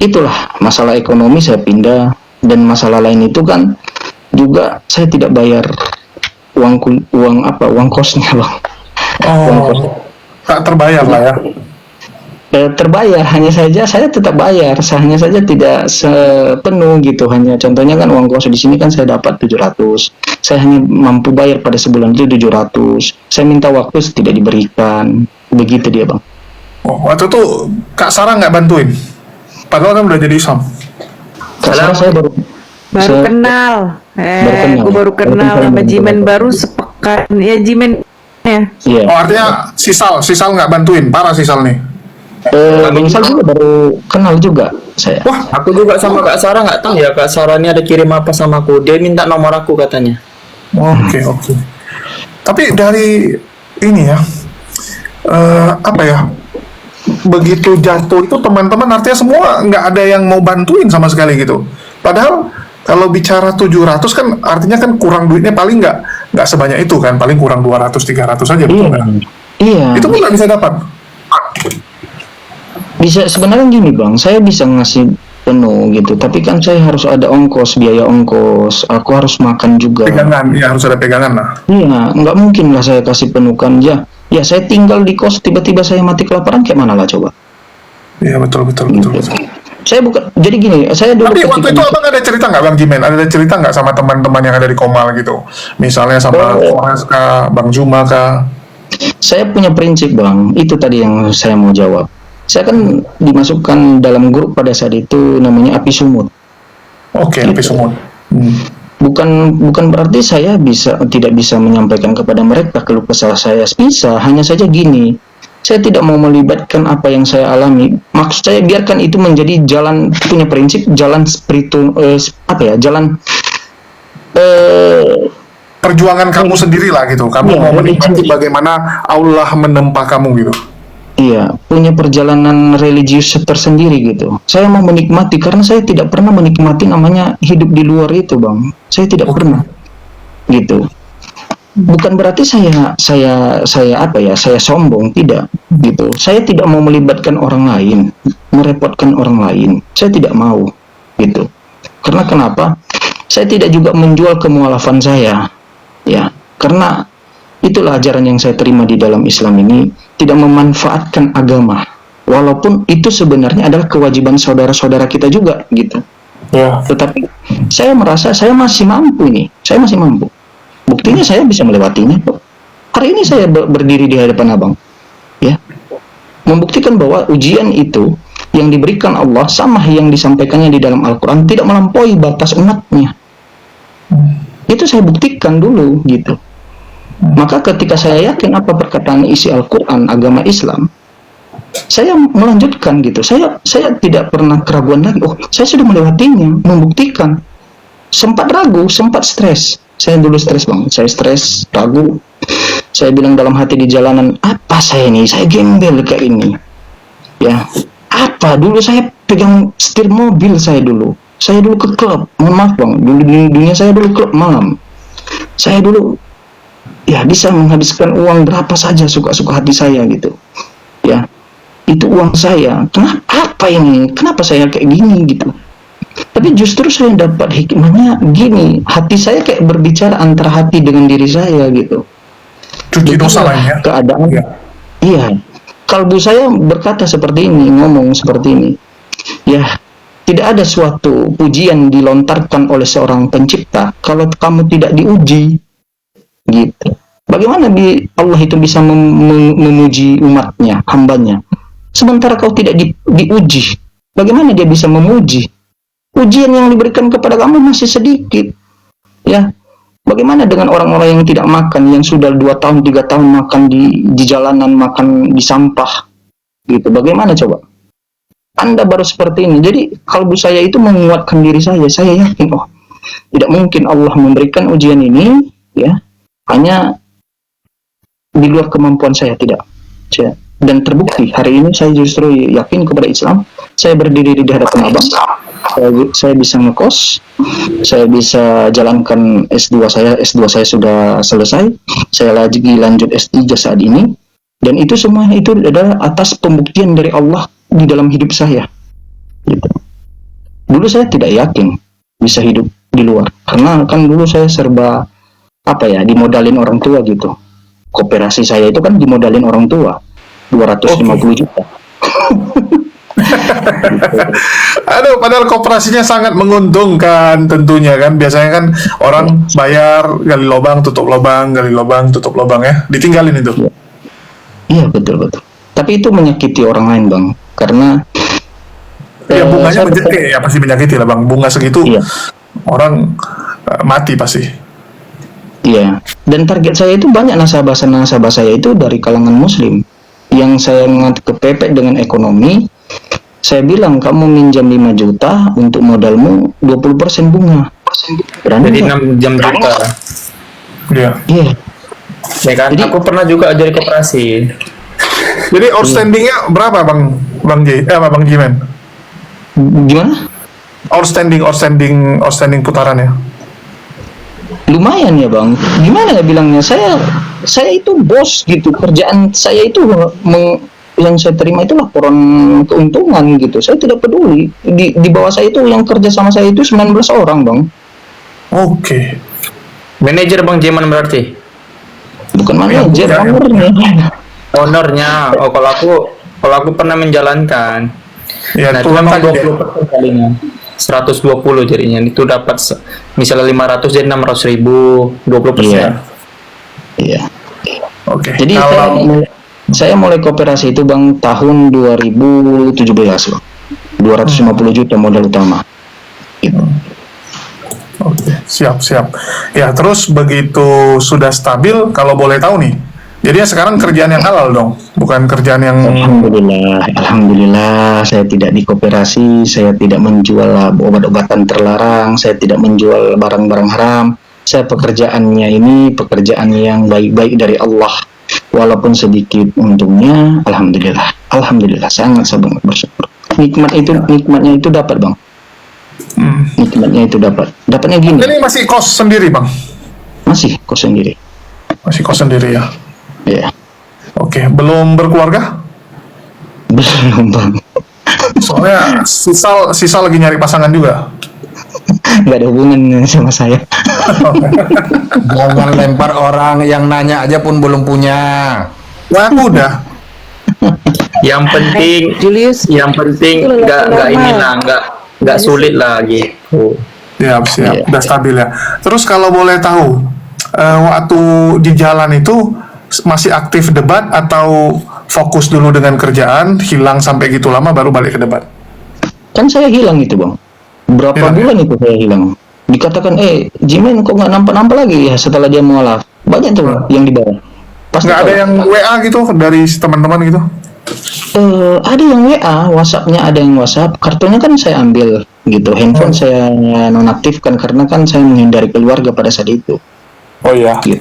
itulah masalah ekonomi, saya pindah. Dan masalah lain itu kan juga saya tidak bayar uang kosnya, Bang. Tak terbayar lah ya. Terbayar, hanya saja saya tetap bayar, hanya saja tidak sepenuh gitu. Hanya contohnya kan uang kos di sini kan saya dapat 700, saya hanya mampu bayar pada sebulan itu 700. Saya minta waktu tidak diberikan, begitu dia, Bang. Waktu itu Kak Sarah nggak bantuin, padahal kan udah jadi Islam. Kak Sarah saya baru kenal. Aku baru kenal sama Jimen baru sepekan ya, Jimen ya. Iya. Oh, artinya Sisal nggak bantuin, parah Sisal nih. Bang Sal juga baru kenal juga saya. Wah, aku juga sama Kak Sarah nggak tahu ya Kak Sarah ini ada kirim apa sama aku. Dia minta nomor aku katanya. Oke. Tapi dari ini ya, apa ya? Begitu jatuh itu teman-teman artinya semua nggak ada yang mau bantuin sama sekali gitu. Padahal kalau bicara 700 kan artinya kan kurang duitnya, paling nggak sebanyak itu kan, paling kurang 200-300 aja, betul nggak? Iya. Itu pun nggak bisa dapat. Bisa sebenarnya gini Bang, saya bisa ngasih penuh gitu, tapi kan saya harus ada biaya ongkos, aku harus makan juga. Pegangan, ya harus ada pegangan lah. Iya, nggak mungkin lah saya kasih penukan ya. Ya saya tinggal di kos, tiba-tiba saya mati kelaparan, kayak mana lah coba? Iya betul. Saya bukan, jadi gini, saya dulu. Tapi waktu itu abang ada cerita nggak Bang Jimen? Ada cerita nggak sama teman-teman yang ada di Komal gitu? Misalnya sama Forest kah, Bang Juma kah? Saya punya prinsip Bang, itu tadi yang saya mau jawab. Saya kan dimasukkan dalam grup pada saat itu namanya Api Sumut. Oke, Api Sumut. Bukan berarti saya tidak bisa menyampaikan kepada mereka keluh kesah saya, bisa, hanya saja gini. Saya tidak mau melibatkan apa yang saya alami. Maksud saya biarkan itu menjadi jalan, punya prinsip jalan jalan perjuangan kamu sendiri lah gitu. Kamu mau menikmati bagaimana Allah menempa kamu gitu. Iya, punya perjalanan religius tersendiri gitu. Saya mau menikmati karena saya tidak pernah menikmati namanya hidup di luar itu, Bang. Saya tidak pernah. Gitu. Bukan berarti saya sombong, tidak gitu. Saya tidak mau melibatkan orang lain, merepotkan orang lain. Saya tidak mau gitu. Karena kenapa? Saya tidak juga menjual kemualafan saya. Ya, karena itulah ajaran yang saya terima di dalam Islam ini, tidak memanfaatkan agama. Walaupun itu sebenarnya adalah kewajiban saudara-saudara kita juga gitu. Ya. Tetapi saya merasa saya masih mampu nih. Saya masih mampu. Buktinya saya bisa melewatinya kok. Hari ini saya berdiri di hadapan abang, ya, membuktikan bahwa ujian itu yang diberikan Allah sama yang disampaikannya di dalam Al-Quran tidak melampaui batas umatnya. Itu saya buktikan dulu gitu. Maka ketika saya yakin apa perkataan isi Al-Quran agama Islam, saya melanjutkan gitu. Saya tidak pernah keraguan lagi. Oh, saya sudah melewatinya, membuktikan. Sempat ragu, sempat stres. Saya dulu stres Bang, saya stres, ragu. Saya bilang dalam hati di jalanan, apa saya ini? Saya gembel kayak ini. Ya, apa? Dulu saya pegang setir mobil saya dulu. Saya dulu ke klub, mohon maaf Bang, dulu di dunia saya dulu klub malam. Saya dulu ya bisa menghabiskan uang berapa saja suka-suka hati saya gitu. Ya, itu uang saya. Kenapa apa ini? Kenapa saya kayak gini gitu? Tapi justru saya dapat hikmahnya gini, hati saya kayak berbicara antara hati dengan diri saya gitu. Cuci dosa lainnya. Keadaan. Iya. Kalbu saya berkata seperti ini, ngomong seperti ini. Ya, tidak ada suatu pujian dilontarkan oleh seorang pencipta kalau kamu tidak diuji. Gitu. Bagaimana Allah itu bisa memuji umatnya, hambanya, sementara kau tidak diuji? Bagaimana dia bisa memuji? Ujian yang diberikan kepada kamu masih sedikit, ya. Bagaimana dengan orang-orang yang tidak makan, yang sudah 2 tahun, 3 tahun makan di jalanan, makan di sampah, gitu? Bagaimana coba? Anda baru seperti ini. Jadi kalbu saya itu menguatkan diri saya. Saya yakin, oh, tidak mungkin Allah memberikan ujian ini ya hanya di luar kemampuan saya, tidak. Dan terbukti hari ini saya justru yakin kepada Islam. Saya berdiri di hadapan abang, saya bisa ngekos, saya bisa jalankan S2 saya sudah selesai, saya lagi lanjut S3 saat ini, dan itu semua itu adalah atas pembuktian dari Allah di dalam hidup saya gitu. Dulu saya tidak yakin bisa hidup di luar, karena kan dulu saya serba dimodalin orang tua gitu. Koperasi saya itu kan dimodalin orang tua 250 juta. Aduh, padahal kooperasinya sangat menguntungkan tentunya kan. Biasanya kan orang bayar gali lubang, tutup lubang, gali lubang, tutup lubang ya. Ditinggalin itu. Iya, betul. Tapi itu menyakiti orang lain, Bang. Karena ya bunganya ya pasti menyakiti lah, Bang. Bunga segitu orang mati pasti. Iya. Dan target saya itu banyak nasabah saya itu dari kalangan muslim. Yang saya kepepet dengan ekonomi, saya bilang kamu minjam 5 juta untuk modalmu 20% bunga. Jadi 6 juta. Iya. Ya kan, jadi, aku pernah juga jadi koperasi. Jadi outstandingnya berapa Bang Jimen? Gimana? Outstanding putarannya. Lumayan ya Bang. Gimana ya bilangnya? Saya itu bos gitu. Kerjaan saya itu yang saya terima itu laporan keuntungan gitu. Saya tidak peduli. Di bawah saya itu yang kerja sama saya itu 19 orang, Bang. Oke. Manajer Bang Jeman berarti? Bukan manajer, ownernya. Oh, kalau aku pernah menjalankan. Ya, nah, itu memang 20% kalinya. 120 jadinya. Itu dapat misalnya 500 jadi 600.000, 20%. Iya. Oke. Jadi saya mulai koperasi itu Bang tahun 2017, Bang. 250 juta modal utama. Gitu. Oke, siap. Ya, terus begitu sudah stabil, kalau boleh tahu nih, jadi sekarang kerjaan yang halal dong, bukan kerjaan yang... Alhamdulillah, saya tidak di koperasi, saya tidak menjual obat-obatan terlarang, saya tidak menjual barang-barang haram. Saya pekerjaannya ini pekerjaan yang baik-baik dari Allah, walaupun sedikit untungnya. Alhamdulillah, sangat bersyukur. Nikmatnya itu dapat Bang. Nikmatnya itu dapatnya gini. Ini masih kos sendiri Bang? Masih kos sendiri ya. Iya. Oke, belum berkeluarga? Belum Bang. Soalnya sisa lagi nyari pasangan juga. Nggak ada hubungan sama saya. Jangan lempar orang yang nanya aja pun belum punya. Wah, aku udah. Yang penting Julius, nggak sulit lah gitu. Siap. Udah stabil ya. Terus kalau boleh tahu, waktu di jalan itu masih aktif debat atau fokus dulu dengan kerjaan, hilang sampai gitu lama baru balik ke debat? Kan saya hilang itu Bang. Berapa bulan itu saya hilang. Dikatakan, Jimen kok nggak nampak lagi ya setelah dia mualaf. Banyak tuh yang di bawah. Nggak ada yang WA gitu dari teman-teman gitu? Ada yang WA, WhatsApp-nya ada yang WhatsApp. Kartunya kan saya ambil gitu. Handphone saya nonaktifkan karena kan saya menghindari keluarga pada saat itu. Oh iya. Gitu.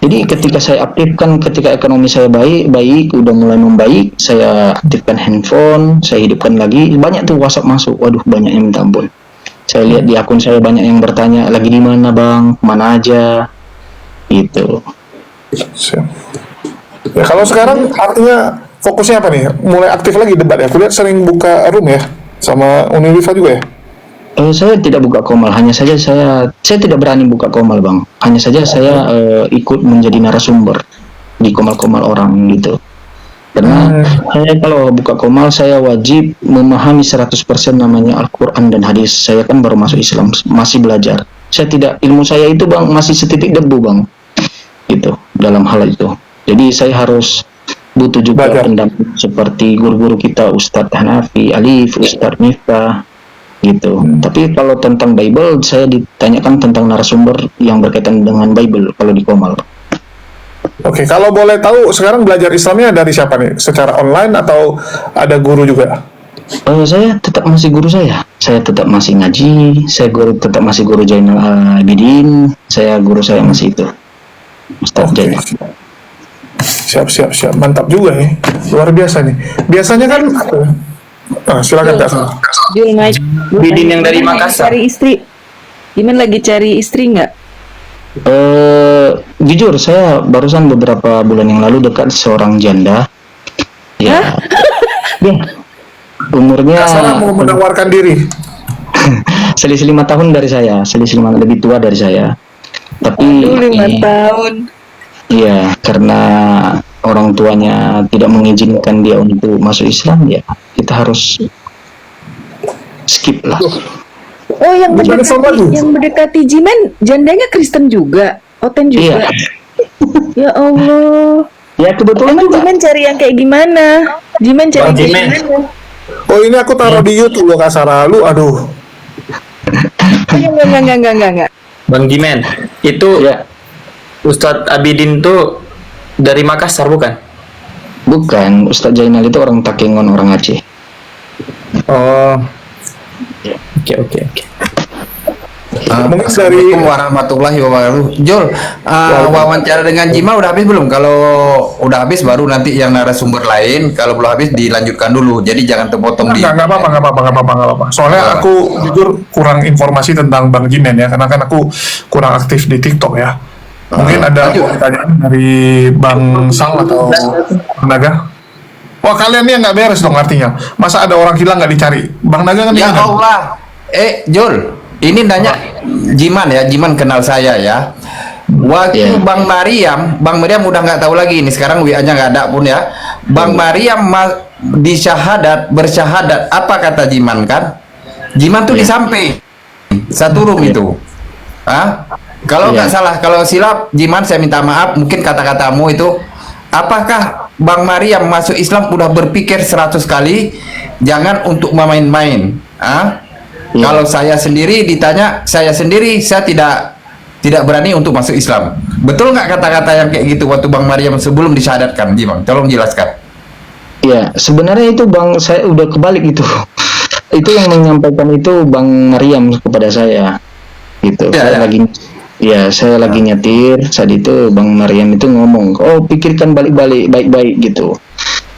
Jadi ketika saya aktifkan, ketika ekonomi saya baik, udah mulai membaik, saya aktifkan handphone, saya hidupkan lagi, banyak tuh WhatsApp masuk. Waduh, banyak yang minta ampun. Saya lihat di akun saya banyak yang bertanya, lagi di mana Bang, mana aja, gitu. Ya kalau sekarang artinya fokusnya apa nih? Mulai aktif lagi debat ya? Aku lihat sering buka room ya, sama Unilifa juga ya? Saya tidak buka komal, hanya saja saya tidak berani buka komal Bang. Hanya saja saya ikut menjadi narasumber di komal-komal orang gitu. Karena saya kalau buka komal saya wajib memahami 100% namanya Al-Quran dan hadis. Saya kan baru masuk Islam, masih belajar. Ilmu saya itu Bang masih setitik debu Bang. Gitu, dalam hal itu. Jadi saya harus butuh juga pendamping seperti guru-guru kita, Ustadz Hanafi, Alif, Ustadz Miftah gitu. Tapi kalau tentang Bible saya ditanyakan tentang narasumber yang berkaitan dengan Bible kalau di Komal. Oke, kalau boleh tahu sekarang belajar Islamnya dari siapa nih? Secara online atau ada guru juga? Saya tetap masih guru saya tetap masih ngaji, tetap masih guru Zainal Abidin, guru saya masih itu, Ustadz Zainal. Siap, mantap juga nih, luar biasa nih. Biasanya kan, silakan Kak Sarah. Bidin yang dari Makassar. Cari istri. Gimana lagi cari istri nggak? Jujur saya barusan beberapa bulan yang lalu dekat seorang janda. Ya. Ya. Umurnya Kak Sarah mau menawarkan diri. selisih 5 tahun dari saya, lebih tua dari saya. Tapi 5 tahun. Iya, karena orang tuanya tidak mengizinkan dia untuk masuk Islam, ya kita harus skip lah. Oh, yang mendekati Jimen jandanya Kristen juga, Oten juga. Iya. Ya Allah. Ya kebetulan Emang juga. Jimen cari yang kayak gimana? Jimen cari kayak gimana? Oh, ini aku taruh di YouTube loh Kak Sarah. Lu aduh. Enggak. Bang Jimen, itu Ya, Ustadz Abidin tuh dari Makassar bukan? bukan. Ustadz Zainal itu orang Takengon, orang Aceh. Oh. Oke. Mungkin dari Assalamualaikum warahmatullahi wabarakatuh. Jul, wawancara dengan Jima udah habis belum? Kalau udah habis baru nanti yang narasumber lain. Kalau belum habis dilanjutkan dulu. Jadi jangan terpotong di. nggak apa-apa. Soalnya aku jujur kurang informasi tentang Bang Jimen ya, karena kan aku kurang aktif di TikTok ya. Mungkin ada pertanyaan dari Bang Sal atau Bang Naga. Wah, kalian nih nggak beres dong artinya. Masa ada orang hilang nggak dicari? Bang Naga kan Ya hilang. Allah. Jul, ini nanya Jiman ya. Jiman kenal saya ya. Waktu Bang Mariam udah nggak tahu lagi ini, sekarang WA-nya nggak ada pun ya. Bang Mariam bersyahadat, apa kata Jiman kan? Jiman tuh di samping satu room itu. Kalau nggak salah, kalau silap Jiman saya minta maaf, mungkin kata-katamu itu. Apakah Bang Mariam masuk Islam udah berpikir 100 kali, jangan untuk main-main? Kalau saya sendiri ditanya, saya tidak berani untuk masuk Islam. Betul nggak kata-kata yang kayak gitu waktu Bang Mariam sebelum disyahadatkan, Jimang? Tolong jelaskan. Ya, sebenarnya itu Bang, saya udah kebalik itu. Itu yang menyampaikan itu Bang Mariam kepada saya. Gitu. Saya lagi nyetir saat itu Bang Mariam itu ngomong, pikirkan baik-baik gitu.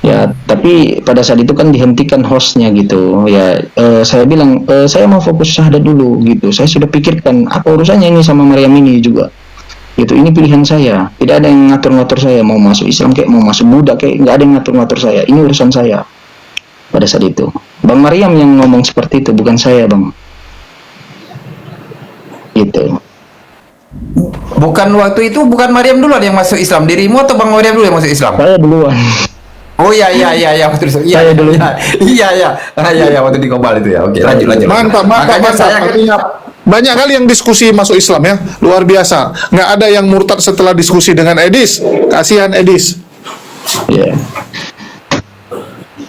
Ya, tapi pada saat itu kan dihentikan hostnya gitu. Ya, saya bilang saya mau fokus syahadat dulu gitu. Saya sudah pikirkan apa urusannya ini sama Mariam ini juga. Gitu, ini pilihan saya. Tidak ada yang ngatur-ngatur saya mau masuk Islam kayak mau masuk Buddha kayak, nggak ada yang ngatur-ngatur saya. Ini urusan saya. Pada saat itu Bang Mariam yang ngomong seperti itu, bukan saya, Bang. Gitu. Bukan waktu itu, bukan Mariam duluan yang masuk Islam, dirimu atau Bang Mariam dulu yang masuk Islam? Saya duluan. Oh iya waktu itu. Saya dulu. Iya waktu di Kobal itu ya. Oke, lanjut. Mantap. Saya banyak kali yang diskusi masuk Islam ya, luar biasa. Nggak ada yang murtad setelah diskusi dengan Edis. Kasihan Edis. Iya.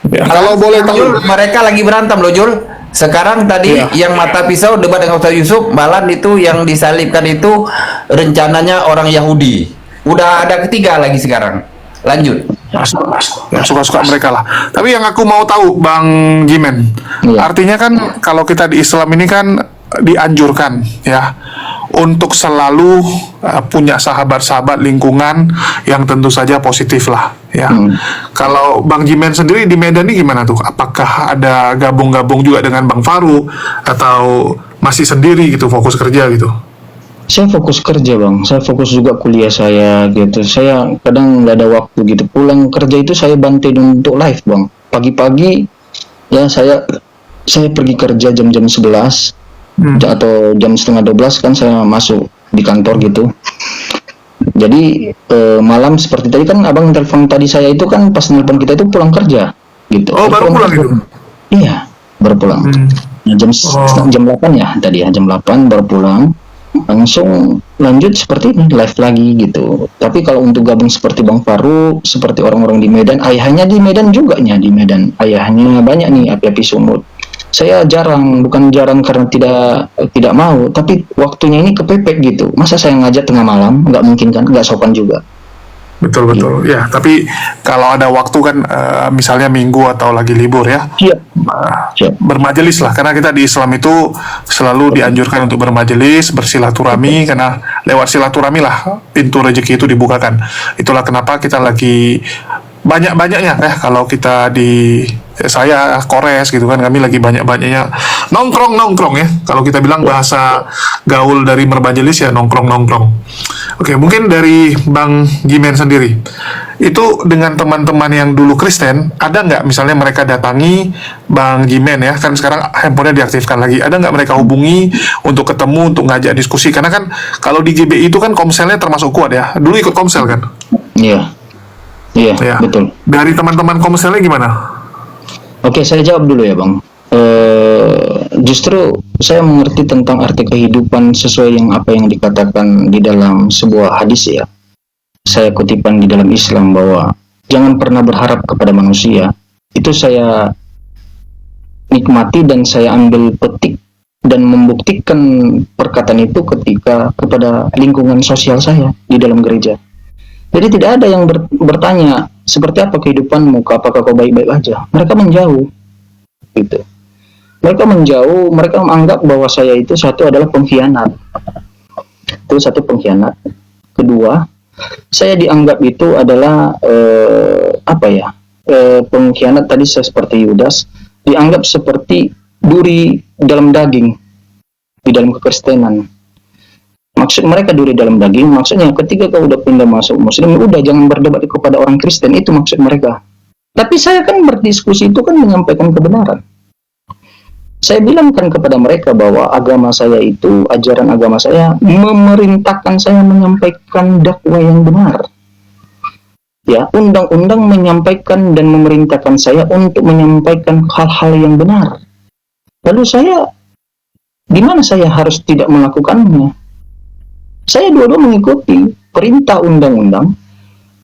Ya, kalau boleh tahu, mereka lagi berantem loh, Jul. Sekarang tadi yang mata pisau debat dengan Ustaz Yusuf, malah itu yang disalibkan itu rencananya orang Yahudi. Udah ada ketiga lagi sekarang. Lanjut. Ya, suka-suka mereka lah. Tapi yang aku mau tahu, Bang Jimen, artinya kan kalau kita di Islam ini kan dianjurkan ya untuk selalu punya sahabat-sahabat lingkungan yang tentu saja positif lah ya. Kalau Bang Jimen sendiri di Medan ini gimana tuh? Apakah ada gabung-gabung juga dengan Bang Faru atau masih sendiri gitu, fokus kerja gitu? Saya fokus kerja, Bang. Saya fokus juga kuliah saya gitu. Saya kadang nggak ada waktu gitu. Pulang kerja itu saya bantai untuk live, Bang. Pagi-pagi ya saya pergi kerja jam-jam 11 atau jam setengah 12 kan saya masuk di kantor gitu. Jadi malam seperti tadi kan Abang telepon tadi saya itu kan pas nelpon kita itu pulang kerja gitu. Oh, baru pulang gitu? Iya, baru pulang. Jam 8 ya tadi ya, jam 8 baru pulang. Langsung lanjut seperti ini, live lagi gitu. Tapi kalau untuk gabung seperti Bang Faru, seperti orang-orang di Medan, ayahnya di Medan juga nya di Medan. Ayahnya banyak nih api-api sumut. Saya bukan jarang karena tidak mau, tapi waktunya ini kepepet gitu. Masa saya ngajak tengah malam, nggak mungkin kan, nggak sopan juga. Betul betul ya, tapi kalau ada waktu kan misalnya minggu atau lagi libur ya, bermajelis lah, karena kita di Islam itu selalu dianjurkan untuk bermajelis, bersilaturahmi, karena lewat silaturahmi lah pintu rezeki itu dibukakan. Itulah kenapa kita lagi banyak-banyaknya ya, kalau kita di saya Kores gitu kan, kami lagi banyak-banyaknya nongkrong ya, kalau kita bilang bahasa gaul dari bermajelis ya nongkrong. Oke, mungkin dari Bang Jimen sendiri itu dengan teman-teman yang dulu Kristen, ada nggak misalnya mereka datangi Bang Jimen ya, kan sekarang handphonenya diaktifkan lagi, ada nggak mereka hubungi untuk ketemu, untuk ngajak diskusi, karena kan kalau di GBI itu kan komselnya termasuk kuat ya, dulu ikut komsel kan? Iya, Ya. betul. Dari teman-teman komselnya gimana? Oke, saya jawab dulu ya, Bang. Justru saya mengerti tentang arti kehidupan sesuai yang apa yang dikatakan di dalam sebuah hadis ya. Saya kutipan di dalam Islam bahwa jangan pernah berharap kepada manusia. Itu saya nikmati dan saya ambil petik dan membuktikan perkataan itu ketika kepada lingkungan sosial saya di dalam gereja. Jadi tidak ada yang bertanya seperti apa kehidupanmu, apakah kau baik-baik aja. Mereka menjauh, gitu. Mereka menjauh, mereka menganggap bahwa saya itu satu adalah pengkhianat. Itu satu pengkhianat. Kedua, saya dianggap itu adalah pengkhianat tadi seperti Yudas, dianggap seperti duri dalam daging di dalam kekristenan. Maksud mereka duri dalam daging, maksudnya ketika kau udah pindah masuk Muslim, udah jangan berdebat kepada orang Kristen, itu maksud mereka. Tapi saya kan berdiskusi itu kan menyampaikan kebenaran. Saya bilangkan kepada mereka bahwa agama saya itu, ajaran agama saya memerintahkan saya menyampaikan dakwah yang benar. Ya, undang-undang menyampaikan dan memerintahkan saya untuk menyampaikan hal-hal yang benar. Lalu saya, di mana saya harus tidak melakukannya? Saya dua-dua mengikuti perintah undang-undang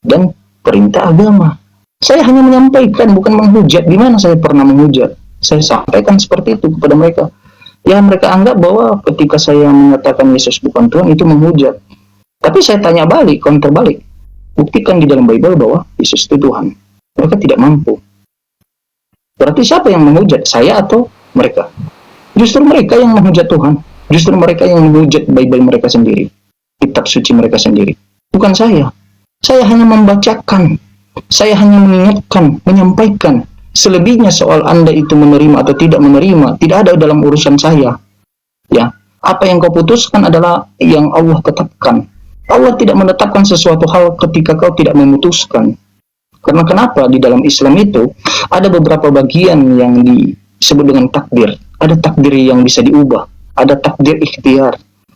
dan perintah agama. Saya hanya menyampaikan, bukan menghujat. Di mana saya pernah menghujat? Saya sampaikan seperti itu kepada mereka. Ya, mereka anggap bahwa ketika saya mengatakan Yesus bukan Tuhan, itu menghujat. Tapi saya tanya balik, counter balik. Buktikan di dalam Bible bahwa Yesus itu Tuhan. Mereka tidak mampu. Berarti siapa yang menghujat? Saya atau mereka? Justru mereka yang menghujat Tuhan. Justru mereka yang menghujat Bible mereka sendiri. Kitab suci mereka sendiri, bukan saya. Saya hanya membacakan, saya hanya mengingatkan, menyampaikan. Selebihnya soal Anda itu menerima atau tidak menerima, tidak ada dalam urusan saya. Ya, apa yang kau putuskan adalah yang Allah tetapkan. Allah tidak menetapkan sesuatu hal ketika kau tidak memutuskan. Karena kenapa di dalam Islam itu ada beberapa bagian yang disebut dengan takdir. Ada takdir yang bisa diubah, ada takdir ikhtiar.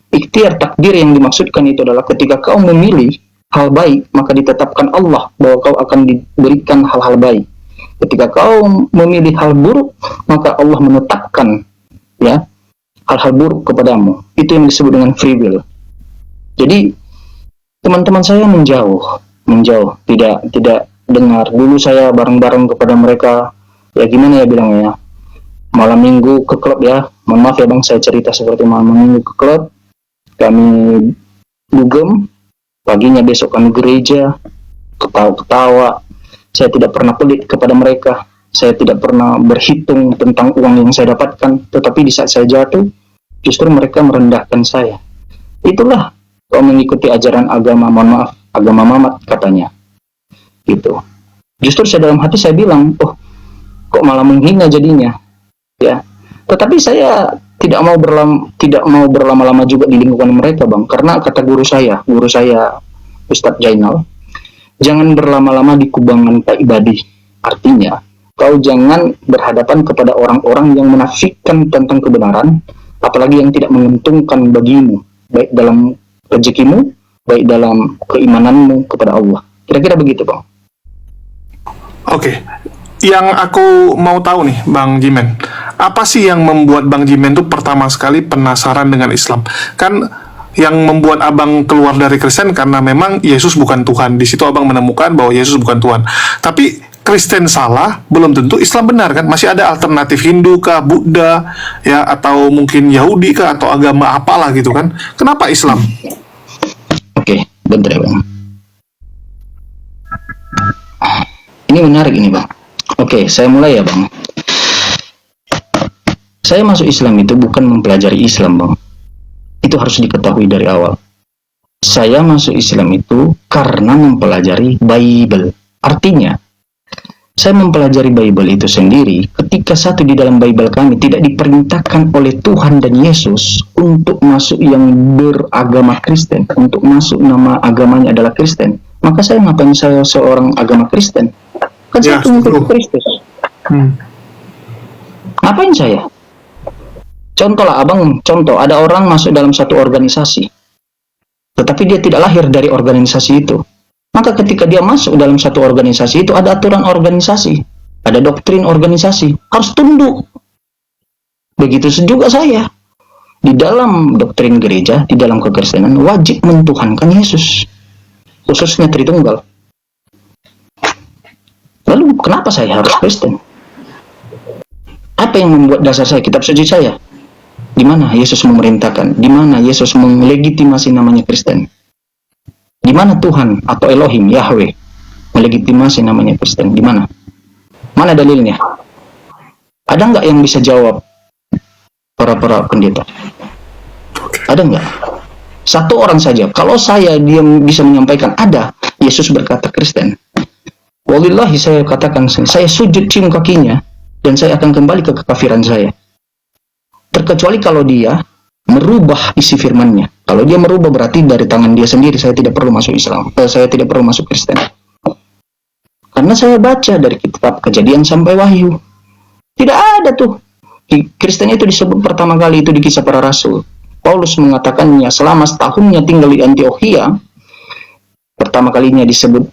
Ikhtiar takdir yang dimaksudkan itu adalah ketika kau memilih hal baik, maka ditetapkan Allah bahwa kau akan diberikan hal-hal baik. Ketika kau memilih hal buruk, maka Allah menetapkan ya hal-hal buruk kepadamu. Itu yang disebut dengan free will. Jadi teman-teman saya menjauh, tidak dengar. Dulu saya bareng-bareng kepada mereka, ya gimana ya bilangnya, malam minggu ke klub ya. Mohon maaf ya Bang, saya cerita seperti malam minggu ke klub. Kami dugem, paginya besok kami gereja, ketawa-ketawa. Saya tidak pernah pelit kepada mereka. Saya tidak pernah berhitung tentang uang yang saya dapatkan. Tetapi di saat saya jatuh, justru mereka merendahkan saya. Itulah kau mengikuti ajaran agama, mohon maaf, agama Mamat katanya. Gitu. Justru saya dalam hati saya bilang, oh kok malah menghina jadinya. Ya. Tetapi saya tidak mau berlama-lama juga di lingkungan mereka Bang, karena kata guru saya Ustadz Jainal, jangan berlama-lama di kubangan Pak Ibadi. Artinya kau jangan berhadapan kepada orang-orang yang menafikan tentang kebenaran, apalagi yang tidak menguntungkan bagimu, baik dalam rezekimu, baik dalam keimananmu kepada Allah. Kira-kira begitu Bang. Oke. Yang aku mau tahu nih Bang Jimen, apa sih yang membuat Bang Jimen tuh pertama sekali penasaran dengan Islam? Kan yang membuat abang keluar dari Kristen karena memang Yesus bukan Tuhan. Di situ abang menemukan bahwa Yesus bukan Tuhan. Tapi Kristen salah, belum tentu Islam benar kan? Masih ada alternatif Hindu kah, Buddha ya, atau mungkin Yahudi kah, atau agama apalah gitu kan? Kenapa Islam? Oke, bentar ya Bang. Ini menarik ini Bang. Oke, saya mulai ya Bang. Saya masuk Islam itu bukan mempelajari Islam Bang. Itu harus diketahui dari awal. Saya masuk Islam itu karena mempelajari Bible. Artinya, saya mempelajari Bible itu sendiri ketika satu di dalam Bible kami tidak diperintahkan oleh Tuhan dan Yesus untuk masuk yang beragama Kristen, untuk masuk nama agamanya adalah Kristen. Maka saya ngapain saya seorang agama Kristen? Kan saya pengikut Kristus. Ngapain saya? Contoh lah abang, contoh ada orang masuk dalam satu organisasi, tetapi dia tidak lahir dari organisasi itu. Maka ketika dia masuk dalam satu organisasi itu ada aturan organisasi, ada doktrin organisasi, harus tunduk. Begitu juga saya. Di dalam doktrin gereja, di dalam kekristenan wajib mentuhankan Yesus, khususnya Tritunggal. Lalu kenapa saya harus Kristen? Apa yang membuat dasar saya, kitab suci saya? Di mana Yesus memerintahkan? Di mana Yesus melegitimasi namanya Kristen? Di mana Tuhan atau Elohim, Yahweh, melegitimasi namanya Kristen? Di mana? Mana dalilnya? Ada nggak yang bisa jawab para pendeta? Ada nggak? Satu orang saja. Kalau saya dia bisa menyampaikan ada, Yesus berkata Kristen. Wallahi saya katakan, saya sujud cium kakinya dan saya akan kembali ke kekafiran saya. Terkecuali kalau dia merubah isi firman-Nya. Kalau dia merubah berarti dari tangan dia sendiri, saya tidak perlu masuk Islam. Saya tidak perlu masuk Kristen. Karena saya baca dari kitab Kejadian sampai Wahyu. Tidak ada tuh. Kristen itu disebut pertama kali itu di Kisah Para Rasul. Paulus mengatakannya selama setahunnya tinggal di Antiokhia, pertama kalinya disebut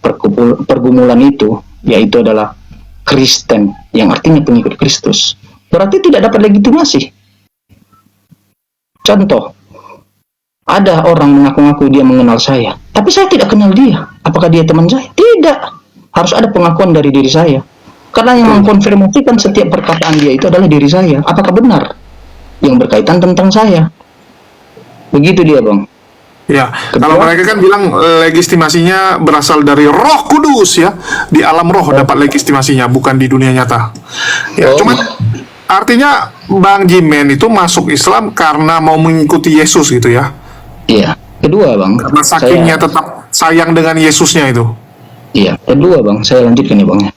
pergumulan itu, yaitu adalah Kristen, yang artinya pengikut Kristus. Berarti tidak dapat legitimasi. Contoh, ada orang mengaku-ngaku dia mengenal saya, tapi saya tidak kenal dia. Apakah dia teman saya? Tidak. Harus ada pengakuan dari diri saya. Karena yang mengkonfirmasikan setiap perkataan dia itu adalah diri saya. Apakah benar? Yang berkaitan tentang saya. Begitu dia, Bang. Ya, kalau mereka kan bilang legitimasinya berasal dari Roh Kudus ya. Di alam roh dapat legitimasinya, bukan di dunia nyata. Ya, cuman artinya Bang Jimen itu masuk Islam karena mau mengikuti Yesus gitu ya? Iya. Kedua Bang, karena sakingnya tetap sayang dengan Yesusnya itu. Iya. Kedua Bang, saya lanjutkan ya Bang ya.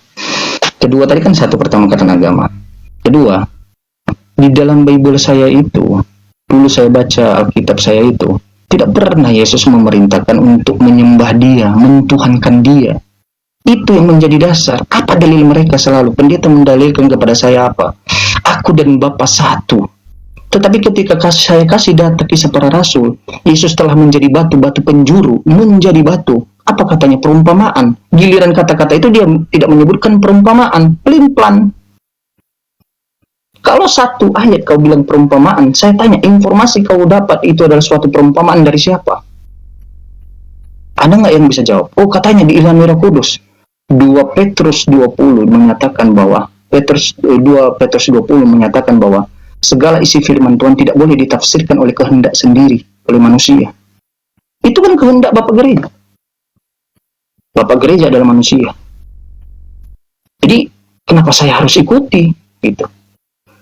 Kedua tadi kan satu pertama karena agama. Kedua, di dalam Bible saya itu, dulu saya baca Alkitab saya itu, tidak pernah Yesus memerintahkan untuk menyembah dia, mentuhankan dia. Itu yang menjadi dasar. Apa dalil mereka selalu? Pendeta mendalilkan kepada saya apa? Aku dan Bapa satu. Tetapi ketika saya kasih data Kisah Para Rasul, Yesus telah menjadi batu penjuru, menjadi batu. Apa katanya? Perumpamaan. Giliran kata-kata itu dia tidak menyebutkan perumpamaan, pelin-pelan. Kalau satu ayat kau bilang perumpamaan, saya tanya, informasi kau dapat itu adalah suatu perumpamaan dari siapa? Ada nggak yang bisa jawab? Oh, katanya di Ilham Roh Kudus. 2 Petrus 20 menyatakan bahwa 2 Petrus 20 menyatakan bahwa segala isi firman Tuhan tidak boleh ditafsirkan oleh kehendak sendiri oleh manusia. Itu kan kehendak Bapak Gereja. Bapak Gereja adalah manusia. Jadi kenapa saya harus ikuti gitu?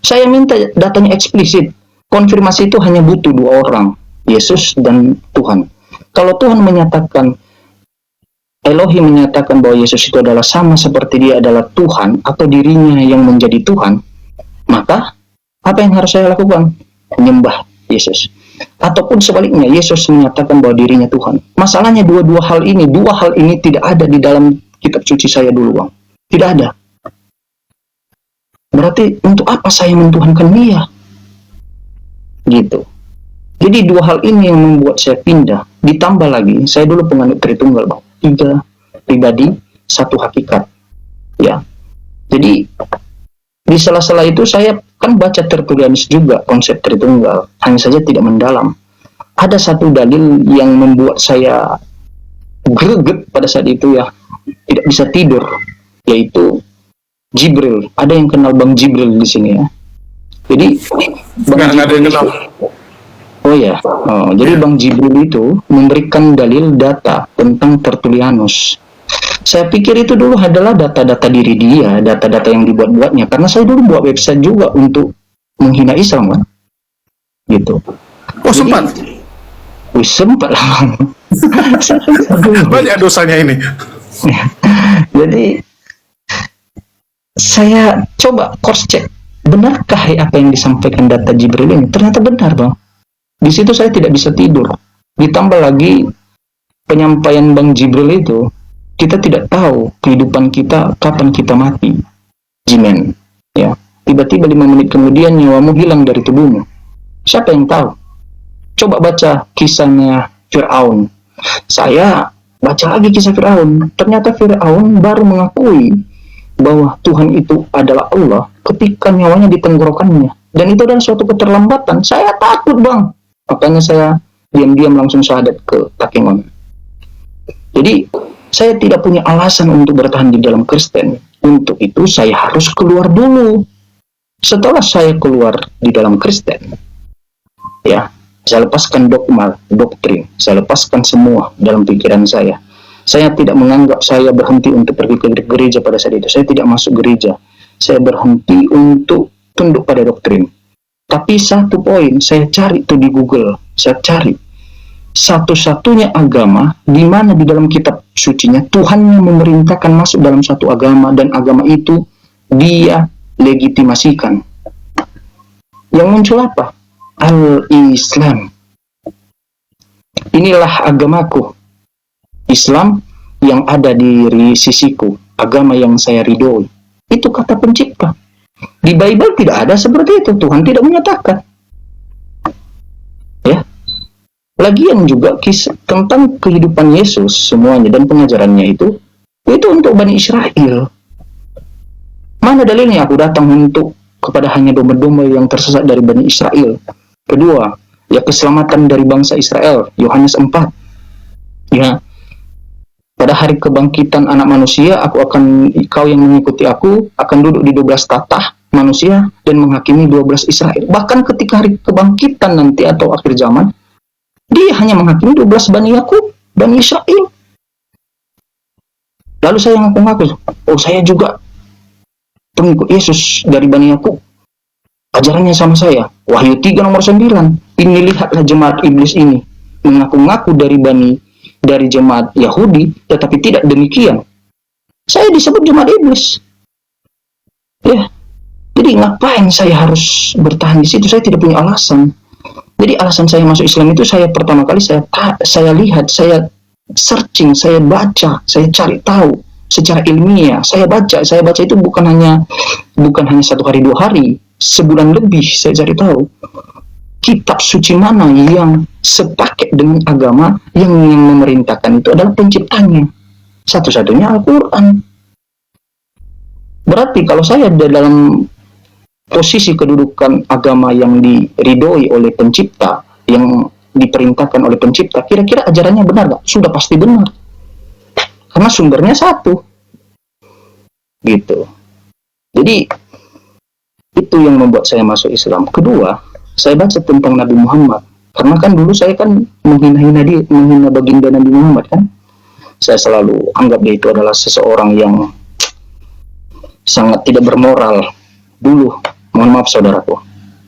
Saya minta datanya eksplisit. Konfirmasi itu hanya butuh 2 orang, Yesus dan Tuhan. Kalau Tuhan menyatakan, Elohim menyatakan bahwa Yesus itu adalah sama seperti dia adalah Tuhan atau dirinya yang menjadi Tuhan, maka apa yang harus saya lakukan? Menyembah Yesus. Ataupun sebaliknya, Yesus menyatakan bahwa dirinya Tuhan. Masalahnya dua hal ini tidak ada di dalam kitab suci saya dulu, Bang. Tidak ada. Berarti untuk apa saya mentuhankan dia? Gitu. Jadi 2 hal ini yang membuat saya pindah. Ditambah lagi, saya dulu penganut Tritunggal, Bang. 3 pribadi, 1 hakikat. Ya. Jadi di sela-sela itu saya kan baca Tertullianus juga konsep Tritunggal, hanya saja tidak mendalam. Ada satu dalil yang membuat saya greget pada saat itu ya, tidak bisa tidur, yaitu Jibril. Ada yang kenal Bang Jibril di sini ya? Jadi Bang Jibril itu, oh ya, jadi Bang Jibril itu memberikan dalil data tentang Tertullianus. Saya pikir itu dulu adalah data-data diri dia, data-data yang dibuat-buatnya. Karena saya dulu buat website juga untuk menghina Islam kan, gitu. Oh sempat? Wih, sempat lah. Banyak dosanya ini. Jadi saya coba cross check, benarkah apa yang disampaikan data Jibril ini? Ternyata benar, Bang. Di situ saya tidak bisa tidur. Ditambah lagi penyampaian Bang Jibril itu, kita tidak tahu kehidupan kita kapan kita mati. Jimen, ya. Tiba-tiba 5 menit kemudian nyawamu hilang dari tubuhmu. Siapa yang tahu? Coba baca kisahnya Fir'aun. Saya baca lagi kisah Fir'aun. Ternyata Fir'aun baru mengakui bahwa Tuhan itu adalah Allah ketika nyawanya di tenggorokannya. Dan itu adalah suatu keterlambatan. Saya takut, Bang. Makanya saya diam-diam langsung syahadat ke Takengon. Jadi saya tidak punya alasan untuk bertahan di dalam Kristen. Untuk itu saya harus keluar dulu. Setelah saya keluar di dalam Kristen, ya, saya lepaskan dogma, doktrin, saya lepaskan semua dalam pikiran saya. Saya tidak menganggap saya berhenti untuk pergi ke gereja pada saat itu. Saya tidak masuk gereja. Saya berhenti untuk tunduk pada doktrin. Tapi satu poin, saya cari itu di Google. Saya cari satu-satunya agama di mana di dalam kitab sucinya Tuhan yang memerintahkan masuk dalam satu agama, dan agama itu dia legitimasikan. Yang muncul apa? Al-Islam. Inilah agamaku. Islam yang ada di sisiku, agama yang saya ridhoi. Itu kata pencipta. Di Bible tidak ada seperti itu. Tuhan tidak menyatakan. Ya. Lagian juga kisah tentang kehidupan Yesus semuanya dan pengajarannya itu untuk Bani Israel. Mana dalilnya aku datang untuk kepada hanya domba-domba yang tersesat dari Bani Israel? Kedua, ya keselamatan dari bangsa Israel, Yohanes 4. Ya, pada hari kebangkitan anak manusia, kau yang mengikuti aku akan duduk di 12 tatah manusia dan menghakimi 12 Israel. Bahkan ketika hari kebangkitan nanti atau akhir zaman, dia hanya menghakimi 12 Bani Yakub, Bani Israel. Lalu saya ngaku-ngaku, oh saya juga pengikut Yesus dari Bani Yakub. Ajarannya sama saya. Wahyu 3 nomor 9. Ini lihatlah jemaat iblis ini. Mengaku-ngaku dari jemaat Yahudi, tetapi tidak demikian. Saya disebut jemaat iblis. Ya. Jadi ngapain saya harus bertahan di situ? Saya tidak punya alasan. Jadi alasan saya masuk Islam itu, saya pertama kali saya lihat, saya searching, saya baca, saya cari tahu secara ilmiah. Saya baca itu bukan hanya 1 hari 2 hari, sebulan lebih saya cari tahu kitab suci mana yang sepaket dengan agama yang memerintahkan itu adalah penciptanya. Satu-satunya Al-Quran. Berarti kalau saya ada dalam posisi kedudukan agama yang diridhoi oleh pencipta, yang diperintahkan oleh pencipta, kira-kira ajarannya benar gak? Sudah pasti benar. Karena sumbernya satu. Gitu. Jadi itu yang membuat saya masuk Islam. Kedua, saya baca tentang Nabi Muhammad. Karena kan dulu saya kan menghina baginda Nabi Muhammad kan. Saya selalu anggap dia itu adalah seseorang yang sangat tidak bermoral. Dulu, mohon maaf saudaraku,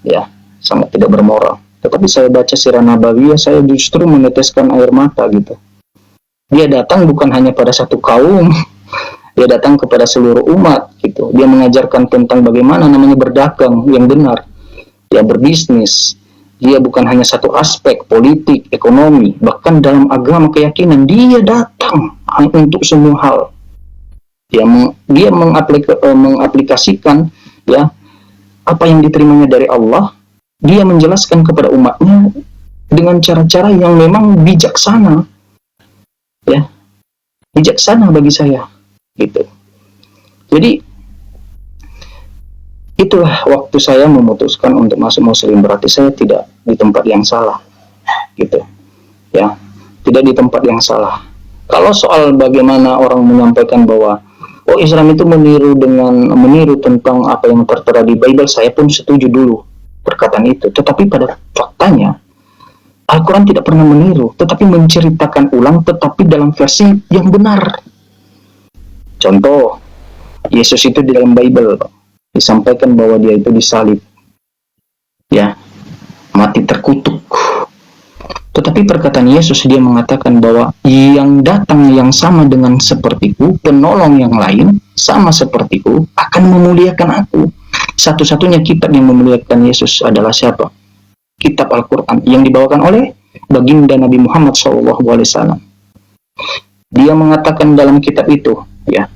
ya, sangat tidak bermoral. Tetapi saya baca sirah Nabawiyah, saya justru meneteskan air mata gitu. Dia datang bukan hanya pada satu kaum, dia datang kepada seluruh umat gitu. Dia mengajarkan tentang bagaimana namanya berdagang yang benar, ya berbisnis. Dia bukan hanya satu aspek politik, ekonomi, bahkan dalam agama keyakinan dia datang untuk semua hal. Dia mengaplikasikan ya apa yang diterimanya dari Allah, dia menjelaskan kepada umatnya dengan cara-cara yang memang bijaksana, ya bijaksana bagi saya gitu. Jadi itulah waktu saya memutuskan untuk masuk Muslim, berarti saya tidak di tempat yang salah gitu ya, tidak di tempat yang salah. Kalau soal bagaimana orang menyampaikan bahwa oh Islam itu meniru tentang apa yang tertera di Bible, saya pun setuju dulu perkataan itu. Tetapi pada faktanya Al-Quran tidak pernah meniru, tetapi menceritakan ulang, tetapi dalam versi yang benar. Contoh, Yesus itu di dalam Bible disampaikan bahwa dia itu disalib, ya, mati terkutuk. Tetapi perkataan Yesus, dia mengatakan bahwa yang datang yang sama dengan sepertiku, penolong yang lain sama sepertiku, akan memuliakan aku. Satu-satunya kitab yang memuliakan Yesus adalah siapa? Kitab Al-Quran yang dibawakan oleh baginda Nabi Muhammad SAW. Dia mengatakan dalam kitab itu, ya,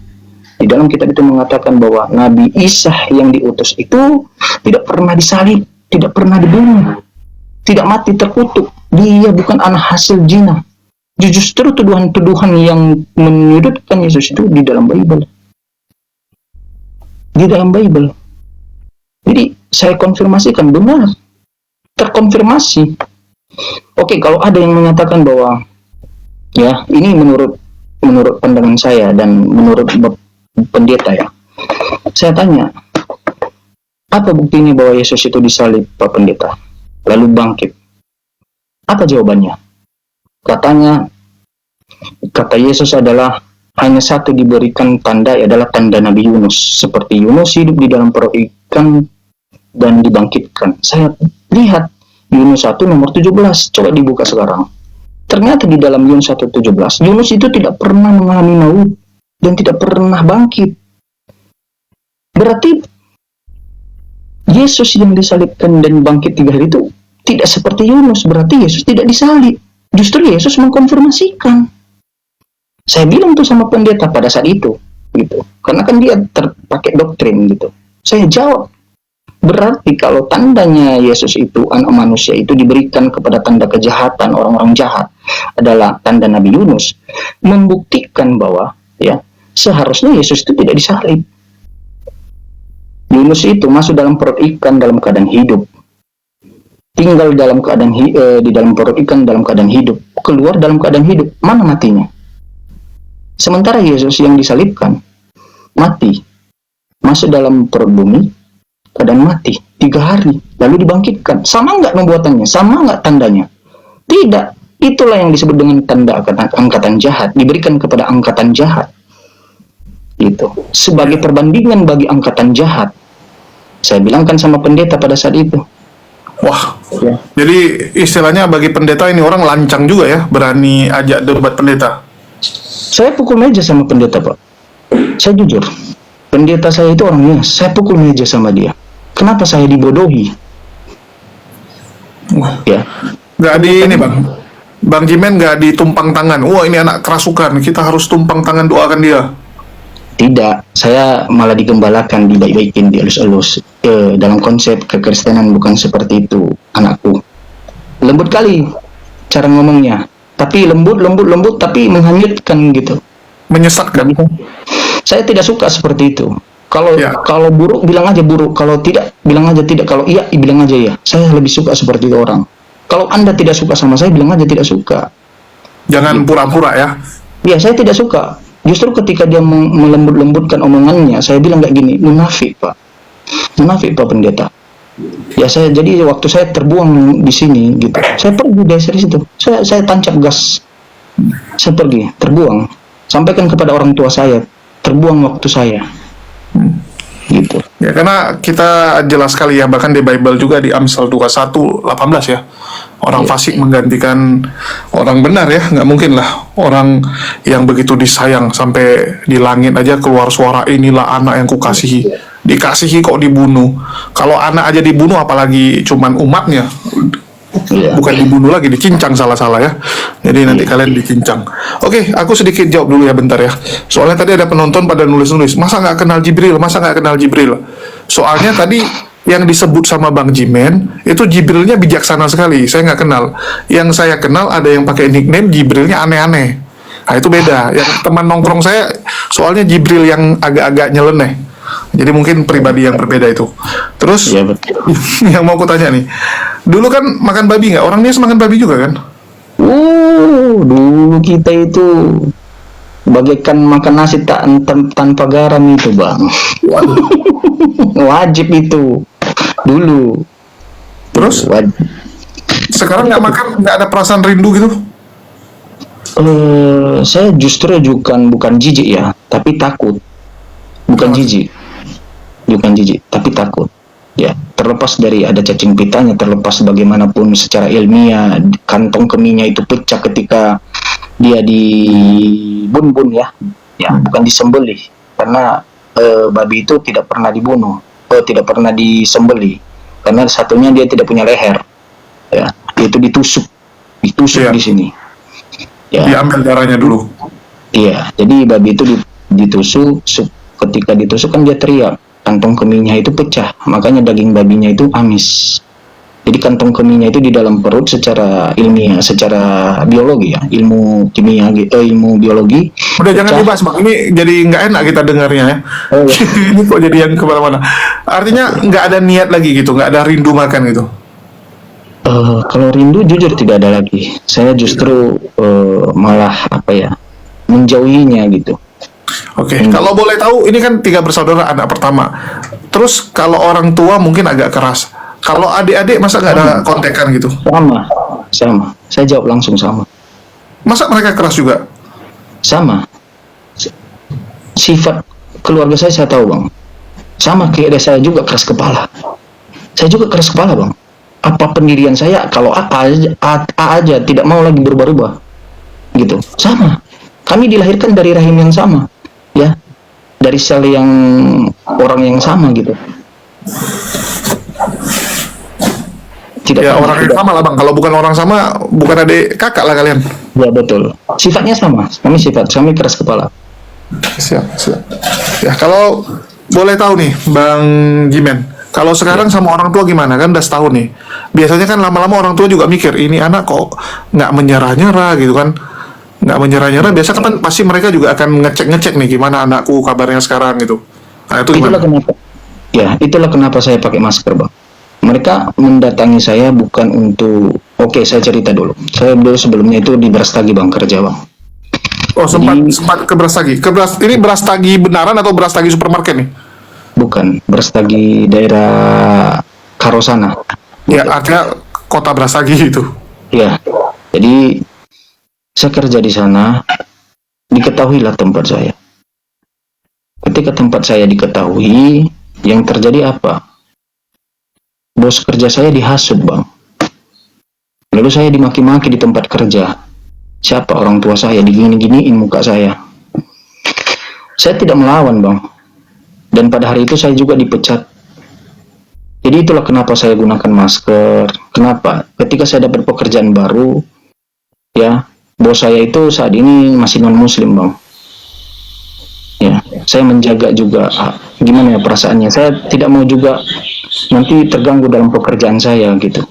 di dalam kitab itu mengatakan bahwa Nabi Isa yang diutus itu tidak pernah disalib, tidak pernah dibunuh, tidak mati terkutuk. Dia bukan anak hasil zina. Justru tuduhan-tuduhan yang menyudutkan Yesus itu di dalam Bible. Di dalam Bible. Jadi saya konfirmasikan, benar, terkonfirmasi. Oke, kalau ada yang mengatakan bahwa, ya, ini menurut pandangan saya dan menurut pendeta, ya, saya tanya, apa buktinya bahwa Yesus itu disalib, Pak Pendeta, lalu bangkit? Apa jawabannya? Kata Yesus adalah hanya satu diberikan tanda, adalah tanda Nabi Yunus. Seperti Yunus hidup di dalam perut ikan dan dibangkitkan. Saya lihat Yunus 1 nomor 17. Coba dibuka sekarang. Ternyata di dalam Yunus 1:17, Yunus itu tidak pernah mengalami maut dan tidak pernah bangkit. Berarti Yesus yang disalibkan dan bangkit 3 hari itu tidak seperti Yunus. Berarti Yesus tidak disalib. Justru Yesus mengkonfirmasikan. Saya bilang tuh sama pendeta pada saat itu, gitu. Karena kan dia terpakai doktrin, gitu. Saya jawab, berarti kalau tandanya Yesus itu, anak manusia itu diberikan kepada tanda kejahatan orang-orang jahat adalah tanda Nabi Yunus, membuktikan bahwa, ya, seharusnya Yesus itu tidak disalib. Yunus itu masuk dalam perut ikan dalam keadaan hidup, tinggal dalam keadaan di dalam perut ikan dalam keadaan hidup, keluar dalam keadaan hidup. Mana matinya? Sementara Yesus yang disalibkan mati, masuk dalam perut bumi, keadaan mati 3 hari, lalu dibangkitkan. Sama nggak pembuatannya? Sama nggak tandanya? Tidak. Itulah yang disebut dengan tanda angkatan jahat, diberikan kepada angkatan jahat. Itu sebagai perbandingan bagi angkatan jahat. Saya bilangkan sama pendeta pada saat itu. Wah, ya. Jadi istilahnya bagi pendeta ini orang lancang juga ya, berani ajak debat pendeta. Saya pukul meja sama pendeta, Pak. Saya jujur, pendeta saya itu orangnya, saya pukul meja sama dia. Kenapa saya dibodohi? Ya. Nggak di ini, Bang Jimen nggak ditumpang tangan. Wah, ini anak kerasukan, kita harus tumpang tangan, doakan dia. Tidak, saya malah digembalakan, dibaik-baikin, dielus-elus. Dalam konsep kekristenan bukan seperti itu, anakku. Lembut kali cara ngomongnya, tapi lembut, tapi menghanyutkan gitu. Menyesatkan. Saya tidak suka seperti itu. Kalau buruk bilang aja buruk, kalau tidak bilang aja tidak, kalau iya bilang aja ya. Saya lebih suka seperti itu orang. Kalau Anda tidak suka sama saya, bilang aja tidak suka. Jangan pura-pura ya. Ya, saya tidak suka. Justru ketika dia melembut-lembutkan omongannya, saya bilang kayak gini, munafik Pak pendeta. Ya, jadi waktu saya terbuang di sini gitu, saya pergi dari situ, saya tancap gas, saya pergi, terbuang, sampaikan kepada orang tua saya, terbuang waktu saya, gitu. Ya, karena kita jelas sekali ya, bahkan di Bible juga di Amsal 21:18 ya, orang fasik menggantikan orang benar ya, nggak mungkin lah orang yang begitu disayang sampai di langit aja keluar suara, inilah anak yang kukasihi, dikasihi kok dibunuh. Kalau anak aja dibunuh, apalagi cuman umatnya, bukan dibunuh lagi, dicincang salah-salah ya. Jadi nanti kalian dicincang. Oke, aku sedikit jawab dulu ya bentar ya. Soalnya tadi ada penonton pada nulis-nulis, masa nggak kenal Jibril? Soalnya tadi yang disebut sama Bang Jimen itu Jibrilnya bijaksana sekali, saya nggak kenal. Yang saya kenal ada yang pakai nickname Jibrilnya aneh-aneh. Nah itu beda. Yang teman nongkrong saya soalnya Jibril yang agak-agak nyeleneh. Jadi mungkin pribadi yang berbeda itu. Terus ya, yang mau aku tanya nih, dulu kan makan babi nggak? Orang Nias makan babi juga kan? Dulu kita itu bagaikan makan nasi tanpa garam itu, Bang. Wajib itu dulu. Terus sekarang nggak makan, nggak ada perasaan rindu gitu? Saya justru bukan jijik ya, tapi takut, bukan jijik, tapi takut. Ya, terlepas dari ada cacing pitanya, terlepas bagaimanapun secara ilmiah, kantong kemihnya itu pecah ketika dia dibun-bun ya, bukan disembelih, karena babi itu tidak pernah dibunuh, tidak pernah disembelih, karena satunya dia tidak punya leher, ya, itu ditusuk di sini. Ya. Diambil darahnya dulu. Iya, jadi babi itu ditusuk, ketika ditusuk kan dia teriak. Kantong kemihnya itu pecah, makanya daging babinya itu amis. Jadi kantong kemihnya itu di dalam perut secara ilmiah, secara biologi ya, ilmu kimia, ilmu biologi. Udah jangan dibahas Bang, ini jadi nggak enak kita dengarnya ya. Ini kok jadi yang kemana-mana. Artinya nggak ada niat lagi gitu, nggak ada rindu makan gitu. Kalau rindu jujur tidak ada lagi. Saya justru malah menjauhinya gitu. Oke, kalau boleh tahu, ini kan 3 bersaudara, anak pertama. Terus kalau orang tua mungkin agak keras. Kalau adik-adik masa nggak ada kontekan gitu? Sama. Saya jawab langsung sama. Masa mereka keras juga? Sama. Sifat keluarga saya tahu Bang. Sama kayak saya juga keras kepala. Saya juga keras kepala Bang. Apa pendirian saya kalau A aja tidak mau lagi berubah-ubah. Gitu. Sama. Kami dilahirkan dari rahim yang sama. Ya, dari sel yang orang yang sama gitu. Tidak ya orang yang sama lah Bang. Kalau bukan orang sama, bukan adik kakak lah kalian. Ya betul. Sifatnya sama. Kami keras kepala. Siap. Ya kalau boleh tahu nih Bang Jimen, kalau sekarang sama orang tua gimana? Kan udah setahun nih. Biasanya kan lama-lama orang tua juga mikir, ini anak kok nggak menyerah-nyerah gitu kan. Nggak menyerah-nyerah, biasa kan pasti mereka juga akan ngecek nih gimana anakku kabarnya sekarang gitu. Nah, itu gimana? Itulah kenapa saya pakai masker Bang. Mereka mendatangi saya bukan untuk, saya cerita dulu. Saya dulu sebelumnya itu di Brastagi Bang, kerja Bang. Oh, sempat ke Brastagi. Ini Brastagi benaran atau Brastagi supermarket nih? Bukan, Brastagi daerah Karosana. Ya, artinya kota Brastagi itu. Ya, jadi saya kerja di sana, diketahuilah tempat saya. Ketika tempat saya diketahui, yang terjadi apa? Bos kerja saya dihasut Bang. Lalu saya dimaki-maki di tempat kerja. Siapa orang tua saya digini-giniin muka saya. Saya tidak melawan Bang. Dan pada hari itu saya juga dipecat. Jadi itulah kenapa saya gunakan masker. Kenapa? Ketika saya dapat pekerjaan baru, ya, bos saya itu saat ini masih non-muslim Bang. Ya, saya menjaga juga gimana ya perasaannya. Saya tidak mau juga nanti terganggu dalam pekerjaan saya gitu.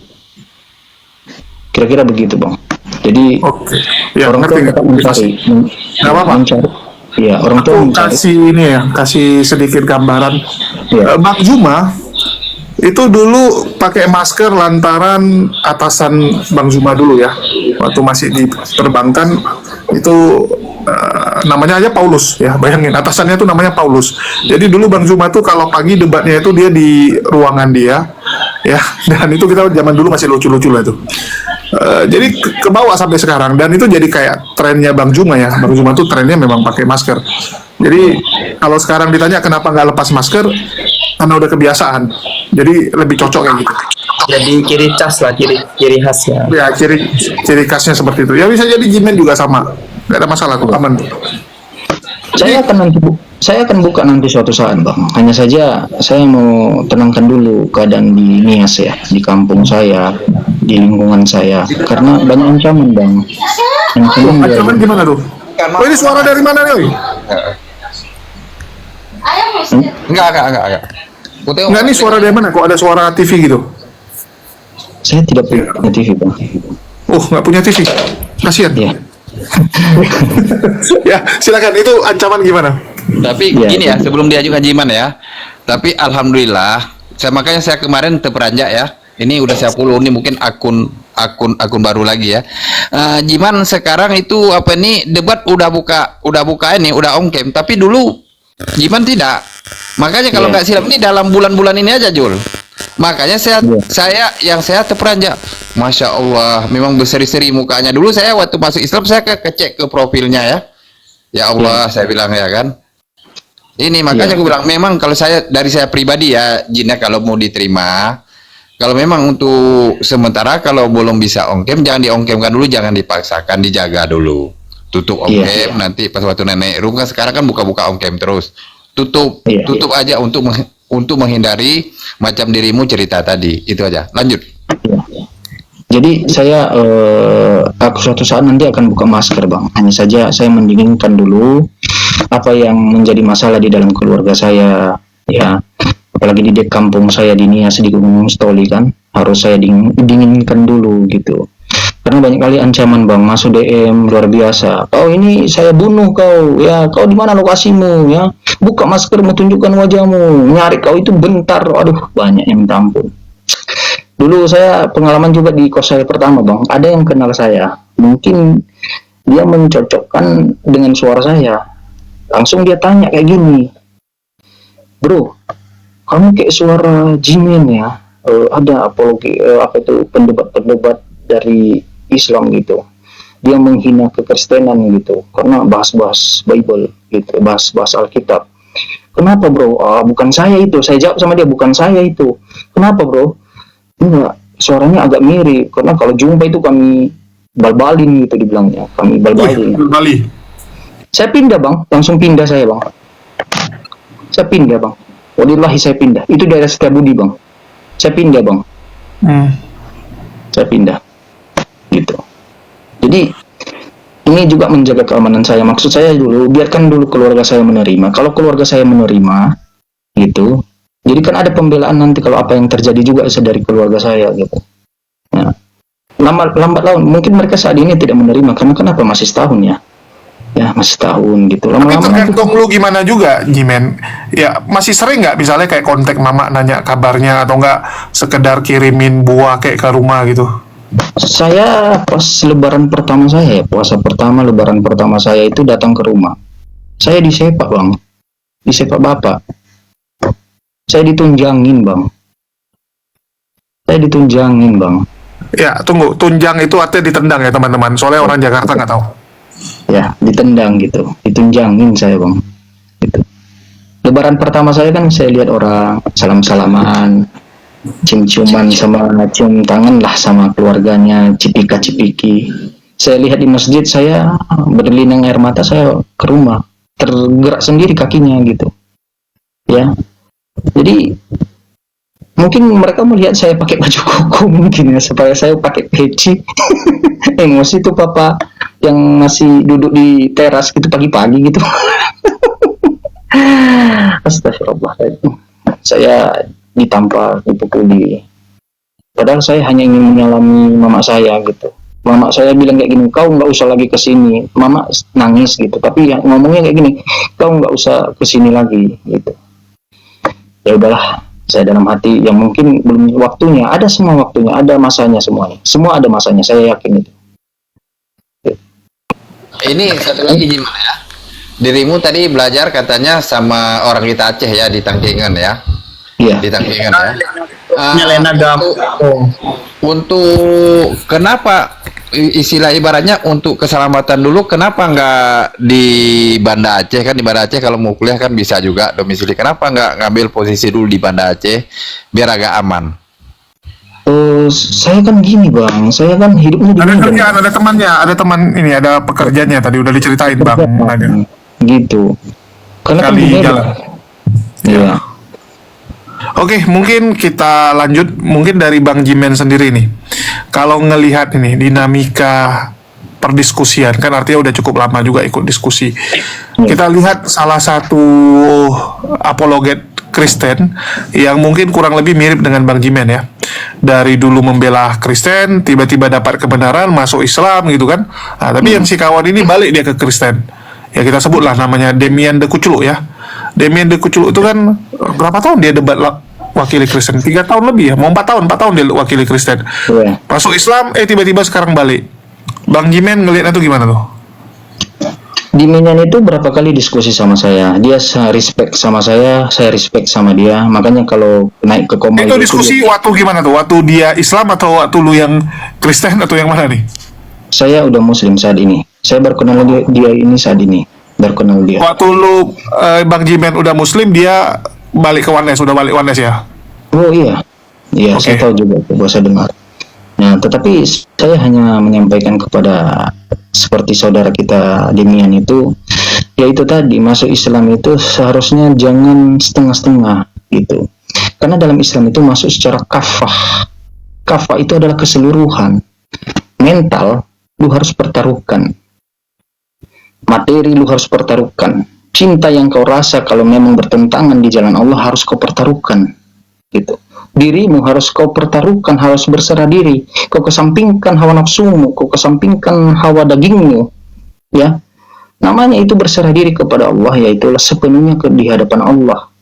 Kira-kira begitu Bang. Jadi orang tua tetap mencari. Nggak apa-apa. Ya, orang tua mencari. Kasih sedikit gambaran. Bang Juma itu dulu pakai masker lantaran atasan Bang Zuma dulu ya, waktu masih di perbankan itu namanya aja Paulus ya, bayangin atasannya tuh namanya Paulus. Jadi dulu Bang Zuma tuh kalau pagi debatnya itu dia di ruangan dia ya, dan itu kita zaman dulu masih lucu-lucu lah itu. Jadi ke bawah sampai sekarang, dan itu jadi kayak trennya Bang Zuma ya. Bang Zuma tuh trennya memang pakai masker. Jadi kalau sekarang ditanya kenapa nggak lepas masker, karena udah kebiasaan. Jadi lebih cocok kayak gitu. Jadi ciri khas lah, ciri khasnya. Ya, ciri khasnya seperti itu. Ya bisa jadi Jimen juga sama. Gak ada masalah kok, aman. Saya akan buka nanti suatu saat Bang. Hanya saja saya mau tenangkan dulu keadaan di Nias ya, di kampung saya, di lingkungan saya. Karena banyak ancaman Bang. Ancaman gimana tuh? Oh, ini suara dari mana nih? Enggak. Enggak, nih suara dari mana? Kok ada suara TV gitu? Saya tidak punya TV Bang. Oh, nggak punya TV. Kasihan. Ya. Ya, silakan. Itu ancaman gimana? Tapi gini ya, sebelum diajukan Jiman ya. Tapi alhamdulillah, makanya saya kemarin terperanjak ya. Ini udah saya follow, ini mungkin akun baru lagi ya. Jiman sekarang itu debat udah buka ini, udah on cam. Tapi dulu Jiman tidak. Makanya kalau nggak silap ini dalam bulan-bulan ini aja Jul. Makanya saya terperanjak. Masya Allah, memang berseri-seri mukanya. Dulu saya waktu masuk Islam saya kecek ke profilnya ya. Ya Allah, saya bilang ya kan. Ini makanya aku bilang memang kalau dari saya pribadi ya, Jin, kalau mau diterima, kalau memang untuk sementara kalau belum bisa ongkem jangan diongkemkan dulu, jangan dipaksakan, dijaga dulu. Tutup ongkem nanti pas waktu nenek room kan sekarang kan buka-buka ongkem terus. Tutup aja untuk menghindari macam dirimu cerita tadi. Itu aja. Lanjut. Jadi saya aku suatu saat nanti akan buka masker, Bang. Hanya saja saya mendinginkan dulu apa yang menjadi masalah di dalam keluarga saya, ya. Apalagi di kampung saya di Nias di Gunung Stoli kan, harus saya dinginkan dulu gitu. Karena banyak kali ancaman, Bang, masuk DM luar biasa. Kau ini saya bunuh kau, ya. Kau di mana lokasimu, ya? Buka maskermu, tunjukkan wajahmu. Nyari kau itu bentar. Aduh, banyak yang minta ampun. Dulu saya pengalaman juga di kos saya pertama, Bang. Ada yang kenal saya. Mungkin dia mencocokkan dengan suara saya. Langsung dia tanya kayak gini, bro, kamu kayak suara Jimin ya? Ada apologi, pendebat-pendebat dari Islam gitu. Dia menghina kekristenan gitu, karena bahas-bahas Bible gitu, bahas-bahas Alkitab. Kenapa, bro? Bukan saya itu. Saya jawab sama dia, bukan saya itu. Kenapa, bro? Enggak, suaranya agak mirip, karena kalau jumpa itu kami balbalin gitu dibilangnya, kami balbalin. Bali. Saya pindah, Bang, langsung pindah saya, Bang. Saya pindah, Bang. Wallahi saya pindah. Itu daerah Setiabudi, Bang. Saya pindah, Bang. Saya pindah. Gitu. Jadi ini juga menjaga keamanan saya. Maksud saya dulu, biarkan dulu keluarga saya menerima. Kalau keluarga saya menerima, gitu. Jadi kan ada pembelaan nanti kalau apa yang terjadi juga dari keluarga saya, gitu. Nah, lambat laun mungkin mereka saat ini tidak menerima karena kenapa masih setahun ya? Ya masih tahun gitu. Tapi tergantung lu gimana juga, Jimen. Ya masih sering nggak misalnya kayak kontak mama nanya kabarnya atau nggak sekedar kirimin buah kayak ke rumah gitu? Saya pas lebaran pertama saya, puasa pertama, lebaran pertama saya itu datang ke rumah. Saya disepak, Bang. Disepak bapak. Saya ditunjangin, Bang. Saya ditunjangin, Bang. Ya, tunggu. Tunjang itu artinya ditendang ya, teman-teman. Soalnya orang Jakarta nggak tahu. Ya, ditendang gitu. Ditunjangin saya, Bang. Gitu. Lebaran pertama saya kan saya lihat orang salam-salaman, cium-ciuman sama cium tangan lah sama keluarganya, cipika-cipiki. Saya lihat di masjid, saya berlinang air mata, saya ke rumah. Tergerak sendiri kakinya gitu. Ya. Jadi mungkin mereka melihat saya pakai baju koko mungkin ya, supaya saya pakai peci. Emosi tuh papa yang masih duduk di teras gitu pagi-pagi gitu. Astagfirullah. Saya ditampar, dipukuli. Padahal saya hanya ingin menyalami mama saya gitu. Mama saya bilang kayak gini, kau nggak usah lagi kesini. Mama nangis gitu, tapi yang ngomongnya kayak gini, kau nggak usah kesini lagi gitu. Ya udahlah, saya dalam hati yang mungkin belum waktunya, ada semua waktunya, ada masanya semuanya. Semua ada masanya, saya yakin itu. Ini satu lagi gimana ya? Dirimu tadi belajar katanya sama orang kita Aceh ya di Tangkingan ya? Iya. Di Tangkingan ya. Nyelena Untuk kenapa istilah ibaratnya untuk keselamatan dulu, kenapa nggak di Banda Aceh? Kan di Banda Aceh kalau mau kuliah kan bisa juga domisili. Kenapa nggak ngambil posisi dulu di Banda Aceh biar agak aman? Saya kan gini, Bang, saya kan hidupnya di ada Medan. kerjaan, ada temannya, ada teman ini, ada pekerjaannya tadi udah diceritain, Bang. Ada. Gitu. Karena kan Kali di Medan. jalan. Iya. Oke, mungkin kita lanjut mungkin dari Bang Jimen sendiri nih. Kalau ngelihat ini dinamika perdiskusian, kan artinya udah cukup lama juga ikut diskusi. Kita lihat salah satu apologet Kristen yang mungkin kurang lebih mirip dengan Bang Jimen ya. Dari dulu membela Kristen, tiba-tiba dapat kebenaran, masuk Islam gitu kan. Nah, tapi yang si kawan ini balik dia ke Kristen. Ya kita sebutlah namanya Demian De Kuclu ya. Demian De Kuclu itu kan berapa tahun dia debat wakili Kristen? 3 tahun lebih ya, mau 4 tahun dia wakili Kristen. Masuk Islam, tiba-tiba sekarang balik. Bang Jimen ngelihatnya tuh gimana tuh? Dimian itu berapa kali diskusi sama saya. Dia respect sama saya respect sama dia. Makanya kalau naik ke koma itu diskusi dia, waktu gimana tuh? Waktu dia Islam atau waktu lu yang Kristen atau yang mana nih? saya udah Muslim saat ini. Saya baru kenal dia ini saat ini. baru kenal dia. Waktu lu Bang Jimen udah Muslim, dia balik ke Ones, udah balik Ones ya? Oh iya, iya Oke. saya tahu juga, saya dengar. Nah, tetapi saya hanya menyampaikan kepada seperti saudara kita Demian itu, yaitu tadi masuk Islam itu seharusnya jangan setengah-setengah gitu. Karena dalam Islam itu masuk secara kafah. Kafah itu adalah keseluruhan. Mental lu harus pertaruhkan. Materi lu harus pertaruhkan. Cinta yang kau rasa kalau memang bertentangan di jalan Allah harus kau pertaruhkan. Gitu. Dirimu harus kau pertaruhkan, harus berserah diri. Kau kesampingkan hawa nafsumu, kau kesampingkan hawa dagingmu. Ya. Namanya itu berserah diri kepada Allah, yaitu sepenuhnya di hadapan Allah.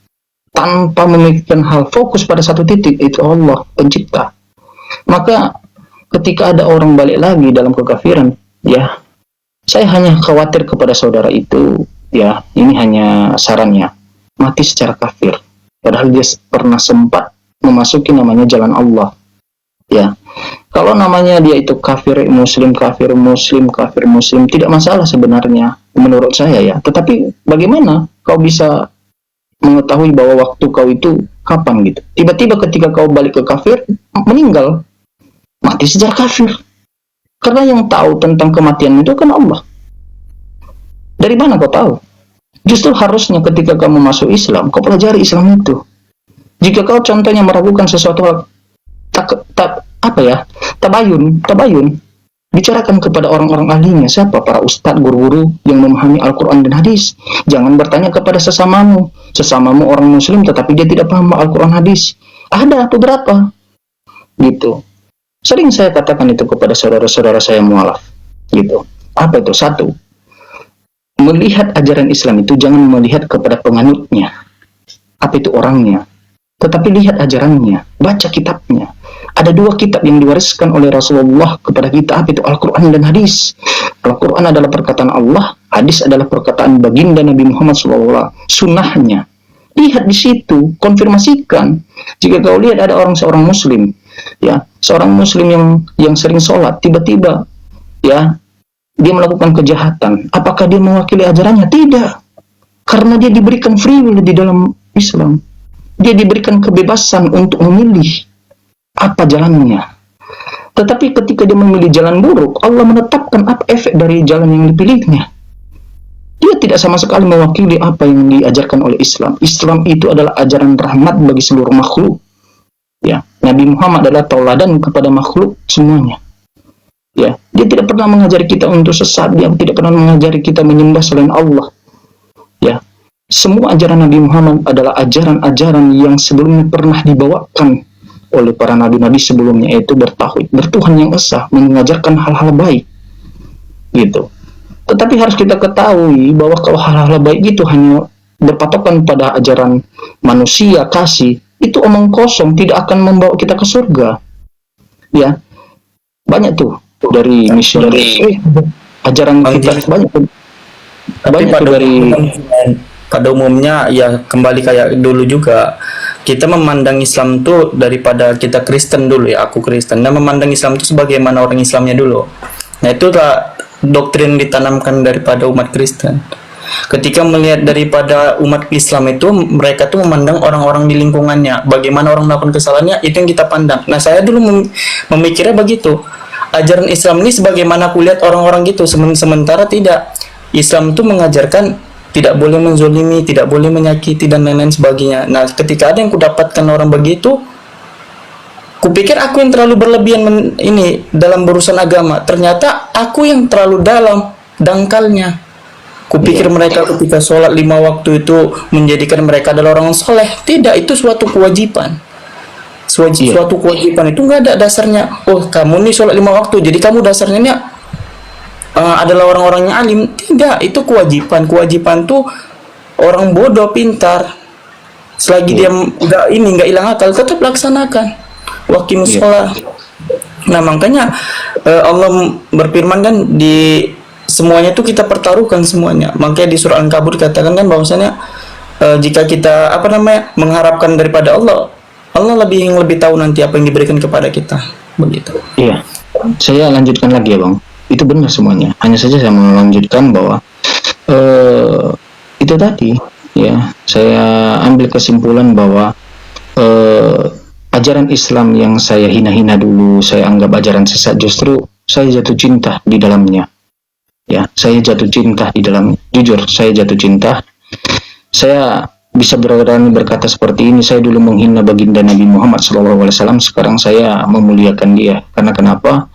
Tanpa memikirkan hal, fokus pada satu titik, itu Allah pencipta. Maka ketika ada orang balik lagi dalam kekafiran, ya, saya hanya khawatir kepada saudara itu, ya, ini hanya sarannya, mati secara kafir. Padahal dia pernah sempat memasuki namanya jalan Allah. Ya, kalau namanya dia itu kafir muslim, tidak masalah sebenarnya menurut saya ya. Tetapi bagaimana kau bisa mengetahui bahwa waktu kau itu kapan gitu? Tiba-tiba ketika kau balik ke kafir, meninggal, mati secara kafir. Karena yang tahu tentang kematian itu kan Allah. Dari mana kau tahu? Justru harusnya ketika kamu masuk Islam, kau pelajari Islam itu. Jika kau contohnya meragukan sesuatu tabayun, bicarakan kepada orang-orang ahlinya. Siapa? Para ustadz, guru-guru yang memahami Al-Quran dan hadis. Jangan bertanya kepada sesamamu orang muslim tetapi dia tidak paham Al-Quran hadis. Ada beberapa gitu. Sering saya katakan itu kepada saudara-saudara saya mualaf gitu. Apa itu? Satu, melihat ajaran Islam itu jangan melihat kepada penganutnya, apa itu orangnya, tetapi lihat ajarannya, baca kitabnya. Ada dua kitab yang diwariskan oleh Rasulullah kepada kita, apa itu? Al-Quran dan hadis. Al-Quran adalah perkataan Allah, hadis adalah perkataan baginda Nabi Muhammad SAW, sunnahnya. Lihat di situ, konfirmasikan. Jika kau lihat ada seorang muslim, ya, seorang muslim yang sering sholat, tiba-tiba, ya, dia melakukan kejahatan, apakah dia mewakili ajarannya? Tidak, karena dia diberikan free will di dalam Islam. Dia diberikan kebebasan untuk memilih apa jalannya. Tetapi ketika dia memilih jalan buruk, Allah menetapkan apa efek dari jalan yang dipilihnya. Dia tidak sama sekali mewakili apa yang diajarkan oleh Islam. Islam itu adalah ajaran rahmat bagi seluruh makhluk. Ya, Nabi Muhammad adalah tauladan kepada makhluk semuanya. Ya, dia tidak pernah mengajari kita untuk sesat, dia tidak pernah mengajari kita menyembah selain Allah. Ya, semua ajaran Nabi Muhammad adalah ajaran-ajaran yang sebelumnya pernah dibawakan oleh para nabi-nabi sebelumnya, yaitu bertauhid, bertuhan yang esa, mengajarkan hal-hal baik. Gitu. Tetapi harus kita ketahui bahwa kalau hal-hal baik itu hanya berpatokan pada ajaran manusia, kasih, itu omong kosong, tidak akan membawa kita ke surga. Ya, banyak tuh dari misionaris, ajaran kita banyak tuh. Tapi pada umumnya ya kembali kayak dulu juga, kita memandang Islam tuh daripada kita Kristen dulu ya, aku Kristen, dan memandang Islam itu sebagaimana orang Islamnya dulu. Nah itu doktrin ditanamkan daripada umat Kristen. Ketika melihat daripada umat Islam itu, mereka tuh memandang orang-orang di lingkungannya, bagaimana orang melakukan kesalahannya, itu yang kita pandang. Nah saya dulu memikirnya begitu, ajaran Islam ini sebagaimana aku lihat orang-orang gitu, sementara tidak. Islam itu mengajarkan tidak boleh menzolimi, tidak boleh menyakiti, dan lain-lain sebagainya. Nah, ketika ada yang kudapatkan orang begitu, kupikir aku yang terlalu berlebihan ini dalam urusan agama. Ternyata aku yang terlalu dalam dangkalnya. Kupikir mereka ketika sholat 5 waktu itu menjadikan mereka adalah orang soleh. Tidak, itu suatu kewajiban. Suatu kewajiban itu nggak ada dasarnya. Oh, kamu nih sholat 5 waktu, jadi kamu dasarnya nih adalah orang-orang yang alim. Tidak, itu kewajiban tuh orang bodoh pintar selagi dia nggak hilang akal tetap laksanakan waqimus sholat. Nah makanya Allah berfirman kan, di semuanya tuh kita pertaruhkan semuanya. Makanya di surah Al-Ankabut dikatakan kan bahwasanya jika kita mengharapkan daripada Allah lebih tahu nanti apa yang diberikan kepada kita, begitu. Iya, saya lanjutkan lagi ya Bang. Itu benar semuanya. Hanya saja saya mau lanjutkan bahwa itu tadi ya, saya ambil kesimpulan bahwa ajaran Islam yang saya hina-hina dulu, saya anggap ajaran sesat, justru saya jatuh cinta di dalamnya. Ya, saya jatuh cinta di dalam. Jujur, saya jatuh cinta. Saya bisa berani berkata seperti ini. Saya dulu menghina baginda Nabi Muhammad SAW. Sekarang saya memuliakan dia. Karena kenapa?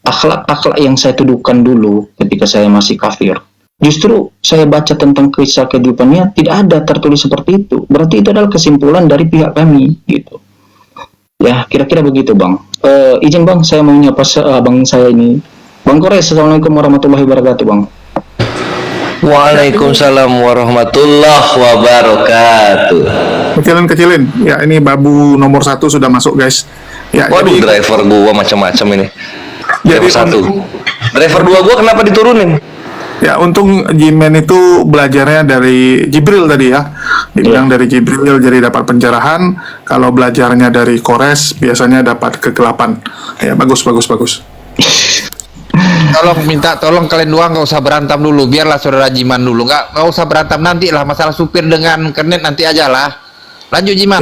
Akhlak-akhlak yang saya tuduhkan dulu ketika saya masih kafir, justru saya baca tentang kisah kehidupannya tidak ada tertulis seperti itu. Berarti itu adalah kesimpulan dari pihak kami, gitu. Ya, kira-kira begitu, Bang. Izin, Bang, saya mau nyapa abang saya ini. Bang Kores, Assalamualaikum warahmatullahi wabarakatuh, Bang. Waalaikumsalam warahmatullahi wabarakatuh. Kecilin. Ya, ini babu nomor 1 sudah masuk, guys. Ya, Waduh, jadi, driver gua macam-macam ini. jadi Driver 1. Driver 2 gua kenapa diturunin? ya, untung Jimen itu belajarnya dari Jibril tadi ya. Dibilang dari Jibril jadi dapat pencerahan. Kalau belajarnya dari Kores biasanya dapat kegelapan. Ya, bagus. Tolong kalian dua nggak usah berantem dulu, biarlah saudara Jiman dulu, nggak usah berantem, nanti lah masalah supir dengan kernet nanti aja lah. Lanjut Jiman.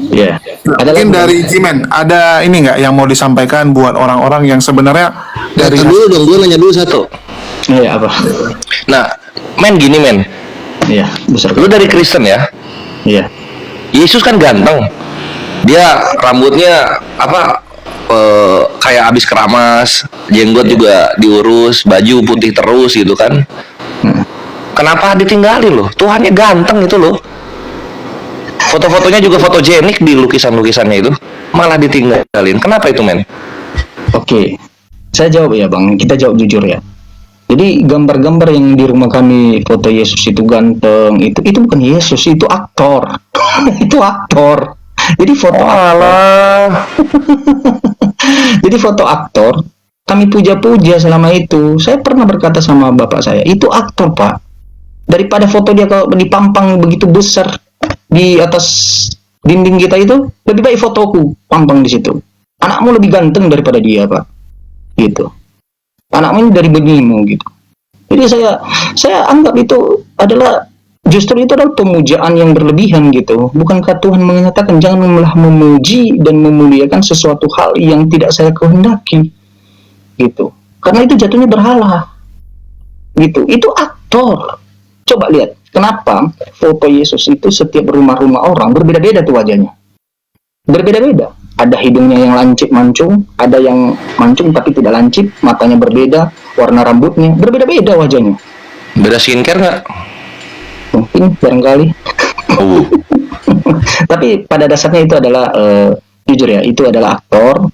Ya. Mungkin dari Jimen ada ini nggak yang mau disampaikan buat orang-orang yang sebenarnya dari dulu dong, gue nanya dulu satu. Iya, apa? Nah, men gini men. Iya, besar. Lu dari Kristen ya? Iya. Yesus kan ganteng. Dia rambutnya kayak abis keramas, jenggot juga diurus, baju putih terus gitu kan. Kenapa ditinggalin loh? Tuhannya ganteng itu loh. Foto-fotonya juga fotogenik di lukisan-lukisannya itu, malah ditinggalin. Kenapa itu, men? Oke, saya jawab ya, Bang. Kita jawab jujur ya. Jadi gambar-gambar yang di rumah kami, foto Yesus itu ganteng, itu bukan Yesus, itu aktor. Itu aktor. Jadi foto Jadi foto aktor kami puja-puja selama itu. Saya pernah berkata sama bapak saya, itu aktor, Pak. Daripada foto dia kalau dipampang begitu besar di atas dinding kita itu, lebih baik fotoku pampang di situ. Anakmu lebih ganteng daripada dia, Pak. Gitu. Anakmu ini dari benimu gitu. Jadi saya anggap itu adalah justru itu adalah pemujaan yang berlebihan gitu. Bukankah Tuhan menyatakan janganlah memuji dan memuliakan sesuatu hal yang tidak saya kehendaki gitu. Karena itu jatuhnya berhala. Gitu. Itu aktor. Coba lihat, kenapa foto Yesus itu setiap rumah-rumah orang berbeda-beda tuh wajahnya. Berbeda-beda. Ada hidungnya yang lancip mancung, ada yang mancung tapi tidak lancip, matanya berbeda, warna rambutnya berbeda-beda wajahnya. Beda skincare nggak? Mungkin barangkali. Tapi pada dasarnya itu adalah jujur ya, itu adalah aktor.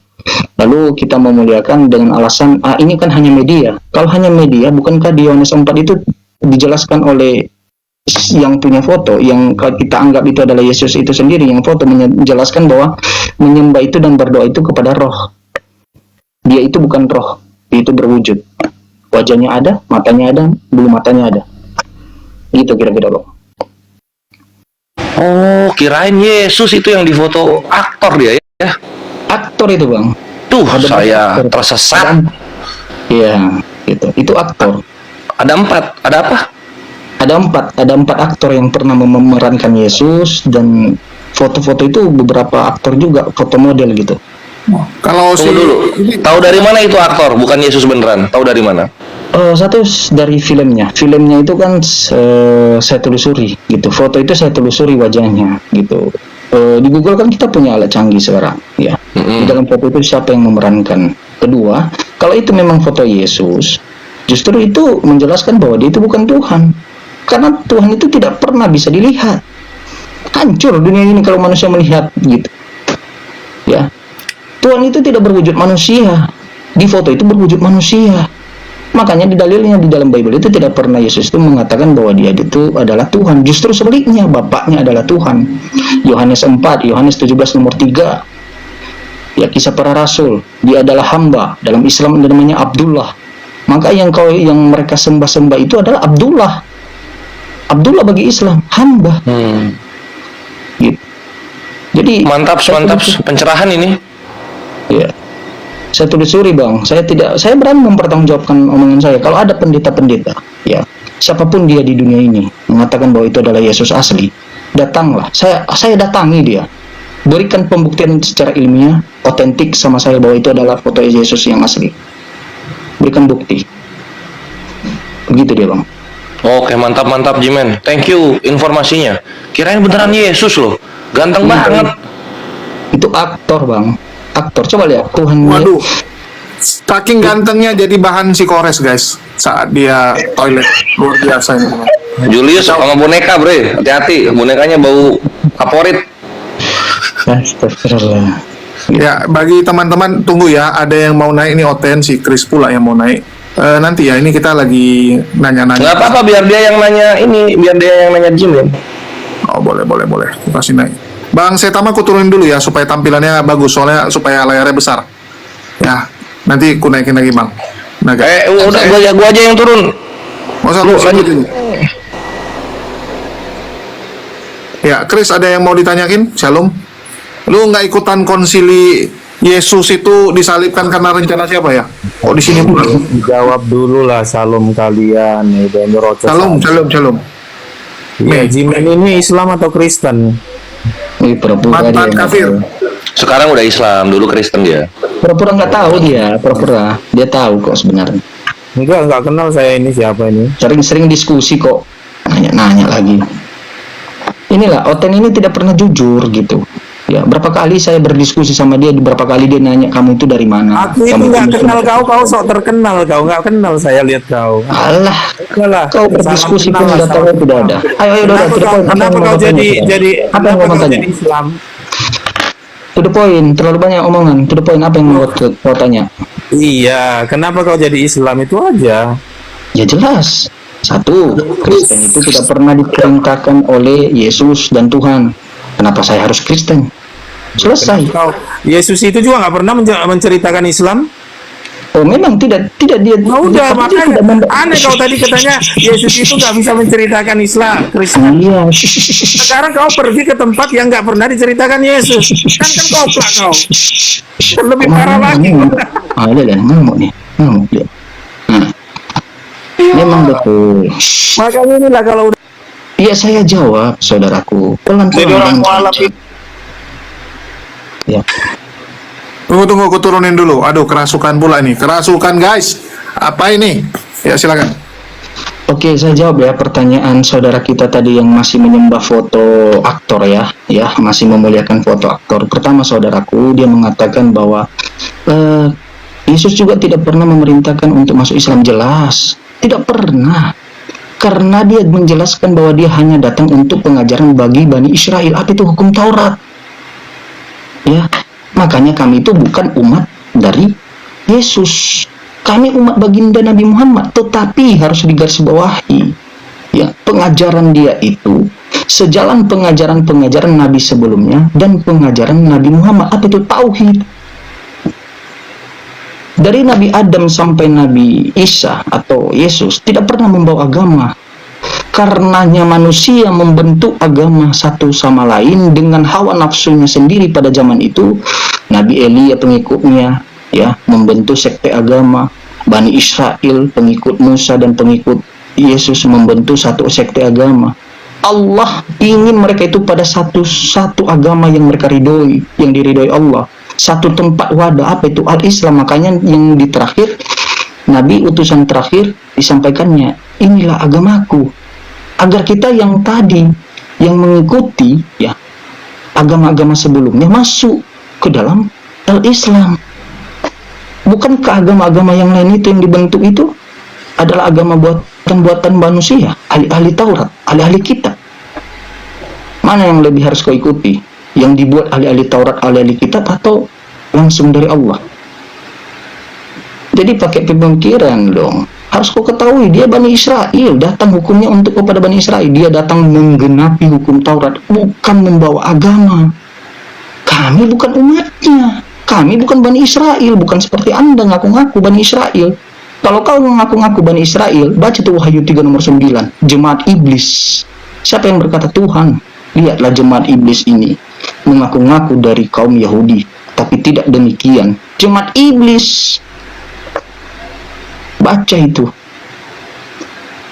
Lalu kita memuliakan dengan alasan ini kan hanya media. Kalau hanya media, bukankah di Yohanes 4 itu dijelaskan oleh yang punya foto, yang kita anggap itu adalah Yesus itu sendiri yang foto, menjelaskan bahwa menyembah itu dan berdoa itu kepada roh. Dia itu bukan roh, dia itu berwujud. Wajahnya ada, matanya ada, bulu matanya ada. Gitu kira-kira, Bang. Oh, kirain Yesus itu yang difoto aktor dia ya? Aktor itu, Bang. Tuh, saya tersesat. Iya, gitu. Itu aktor. Ada 4, ada apa? Ada empat aktor yang pernah memerankan Yesus, dan foto-foto itu beberapa aktor juga, foto model gitu. Kalau dulu, tahu dari mana itu aktor, bukan Yesus beneran? Tahu dari mana? Satu dari filmnya itu kan saya telusuri gitu. Foto itu saya telusuri wajahnya gitu. Di Google kan kita punya alat canggih sekarang ya. Di dalam foto itu siapa yang memerankan. Kedua, kalau itu memang foto Yesus, justru itu menjelaskan bahwa dia itu bukan Tuhan. Karena Tuhan itu tidak pernah bisa dilihat. Hancur dunia ini kalau manusia melihat gitu. Ya. Tuhan itu tidak berwujud manusia. Di foto itu berwujud manusia. Makanya di dalilnya di dalam Bible itu tidak pernah Yesus itu mengatakan bahwa dia itu adalah Tuhan. Justru sebaliknya, Bapaknya adalah Tuhan. Yohanes 4, Yohanes 17 nomor 3. Ya, Kisah Para Rasul, dia adalah hamba. Dalam Islam namanya Abdullah. Maka yang mereka sembah-sembah itu adalah Abdullah. Abdullah bagi Islam hamba. Gitu. Jadi mantap pencerahan ini. Ya. Saya telusuri bang, saya berani mempertanggungjawabkan omongan saya. Kalau ada pendeta-pendeta, ya siapapun dia di dunia ini mengatakan bahwa itu adalah Yesus asli, datanglah. Saya datangi dia, berikan pembuktian secara ilmiah, otentik sama saya bahwa itu adalah foto Yesus yang asli. Berikan bukti. Begitu dia bang. Oke, mantap Jimen. Thank you informasinya. Kirain beneran Yesus loh. Ganteng banget. Itu aktor bang. Aktor, coba lihat Tuhan. Waduh, saking gantengnya jadi bahan psikores guys saat dia toilet, luar biasa ini. Julius sama boneka bre, hati-hati, bonekanya bau kaporit. Astagfirullah. Ya, bagi teman-teman tunggu ya, ada yang mau naik, ini Oten, si Chris pula yang mau naik. Nanti ya, ini kita lagi nanya-nanya. Nggak apa-apa, biar dia yang nanya ini, biar dia yang nanya Jim ya. Oh boleh, kasih naik. Bang Setama aku turunin dulu ya supaya tampilannya bagus, soalnya supaya layarnya besar. Ya, nanti aku naikin lagi bang. Nah, udah gua aja yang turun. Masa lu lanjut dulu. Ya, Chris ada yang mau ditanyakin? Shalom. Lu nggak ikutan konsili Yesus itu disalibkan karena rencana siapa ya? Oh di sini pula. Jawab dulu lah, salam kalian. Shalom. Ya, Jimen ini Islam atau Kristen? Mantan kafir. Sekarang udah Islam, dulu Kristen dia. Pura-pura nggak tahu dia, pura-pura. Dia tahu kok sebenarnya. Enggak kenal saya ini siapa ini. Sering-sering diskusi kok. Nanya lagi. Inilah, Oten ini tidak pernah jujur gitu. Ya, berapa kali saya berdiskusi sama dia, berapa kali dia nanya, kamu itu dari mana? Aku itu nggak kenal kau sok terkenal, kau nggak kenal saya lihat kau. Alah, kau berdiskusi pun nggak tahu tidak ada. Ayo, kenapa kau jadi Islam? To the point, terlalu banyak omongan. To the point, apa yang mau kau tanya? Iya, kenapa kau jadi Islam itu aja? Ya jelas. Satu, Kristen itu tidak pernah diperintahkan oleh Yesus dan Tuhan. Kenapa saya harus Kristen? Selesai. Yesus itu juga nggak pernah menceritakan Islam. Oh memang tidak dia. Udah makanya aneh kau tadi katanya Yesus itu nggak bisa menceritakan Islam Kristen. Iya. Sekarang kau pergi ke tempat yang nggak pernah diceritakan Yesus. Kan koplak kau. Lebih parah lagi. Ada dan ngamuk nih. Ngamuk dia. Memang betul. Makanya inilah kalau udah. Iya saya jawab saudaraku. Pelan-pelan. Ya. Tunggu, aku turunin dulu. Aduh, kerasukan pula nih. Kerasukan, guys. Apa ini? Ya, silakan. Oke, saya jawab ya pertanyaan saudara kita tadi yang masih menyembah foto aktor ya, masih memuliakan foto aktor. Pertama saudaraku, dia mengatakan bahwa Yesus juga tidak pernah memerintahkan untuk masuk Islam. Jelas, tidak pernah. Karena dia menjelaskan bahwa dia hanya datang untuk pengajaran bagi Bani Israel. Apa itu hukum Taurat? Ya. Makanya kami itu bukan umat dari Yesus. Kami umat baginda Nabi Muhammad. Tetapi harus digarisbawahi, ya, pengajaran dia itu sejalan pengajaran Nabi sebelumnya dan pengajaran Nabi Muhammad. Apa itu tauhid? Dari Nabi Adam sampai Nabi Isa atau Yesus tidak pernah membawa agama. Karenanya manusia membentuk agama satu sama lain dengan hawa nafsunya sendiri pada zaman itu. Nabi Elia pengikutnya ya membentuk sekte agama. Bani Israel pengikut Musa dan pengikut Yesus membentuk satu sekte agama. Allah ingin mereka itu pada satu agama yang mereka ridhoi, yang diridhoi Allah. Satu tempat wadah, apa itu al-Islam. Makanya yang di terakhir Nabi utusan terakhir disampaikannya, inilah agamaku, agar kita yang tadi yang mengikuti ya agama-agama sebelumnya masuk ke dalam al-Islam. Bukan ke agama-agama yang lain itu yang dibentuk itu adalah agama buatan manusia, ahli-ahli Taurat, ahli-ahli kitab. Mana yang lebih harus kau ikuti? Yang dibuat ahli-ahli Taurat, ahli-ahli kitab, atau langsung dari Allah? Jadi pakai pemikiran dong. Harus kau ketahui dia Bani Israel, datang hukumnya untuk kepada Bani Israel. Dia datang menggenapi hukum Taurat, bukan membawa agama. Kami bukan umatnya. Kami bukan Bani Israel, bukan seperti Anda ngaku-ngaku Bani Israel. Kalau kau ngaku-ngaku Bani Israel, baca tuh Wahyu 3 nomor 9, jemaat iblis. Siapa yang berkata Tuhan? Lihatlah jemaat iblis ini mengaku-ngaku dari kaum Yahudi, tapi tidak demikian. jemaat iblis. Baca itu.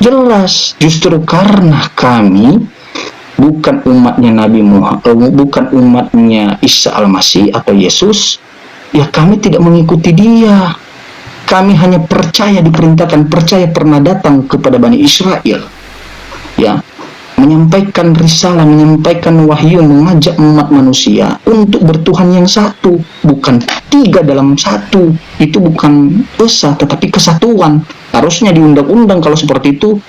Jelas, justru karena kami bukan umatnya Nabi Muhammad, bukan umatnya Isa Al-Masih atau Yesus, ya kami tidak mengikuti dia. Kami hanya percaya, diperintahkan, percaya pernah datang kepada Bani Israel, ya, menyampaikan risalah, menyampaikan wahyu, mengajak umat manusia untuk bertuhan yang satu, bukan tiga dalam satu. Itu bukan esa, tetapi kesatuan. Harusnya di undang-undang kalau seperti itu,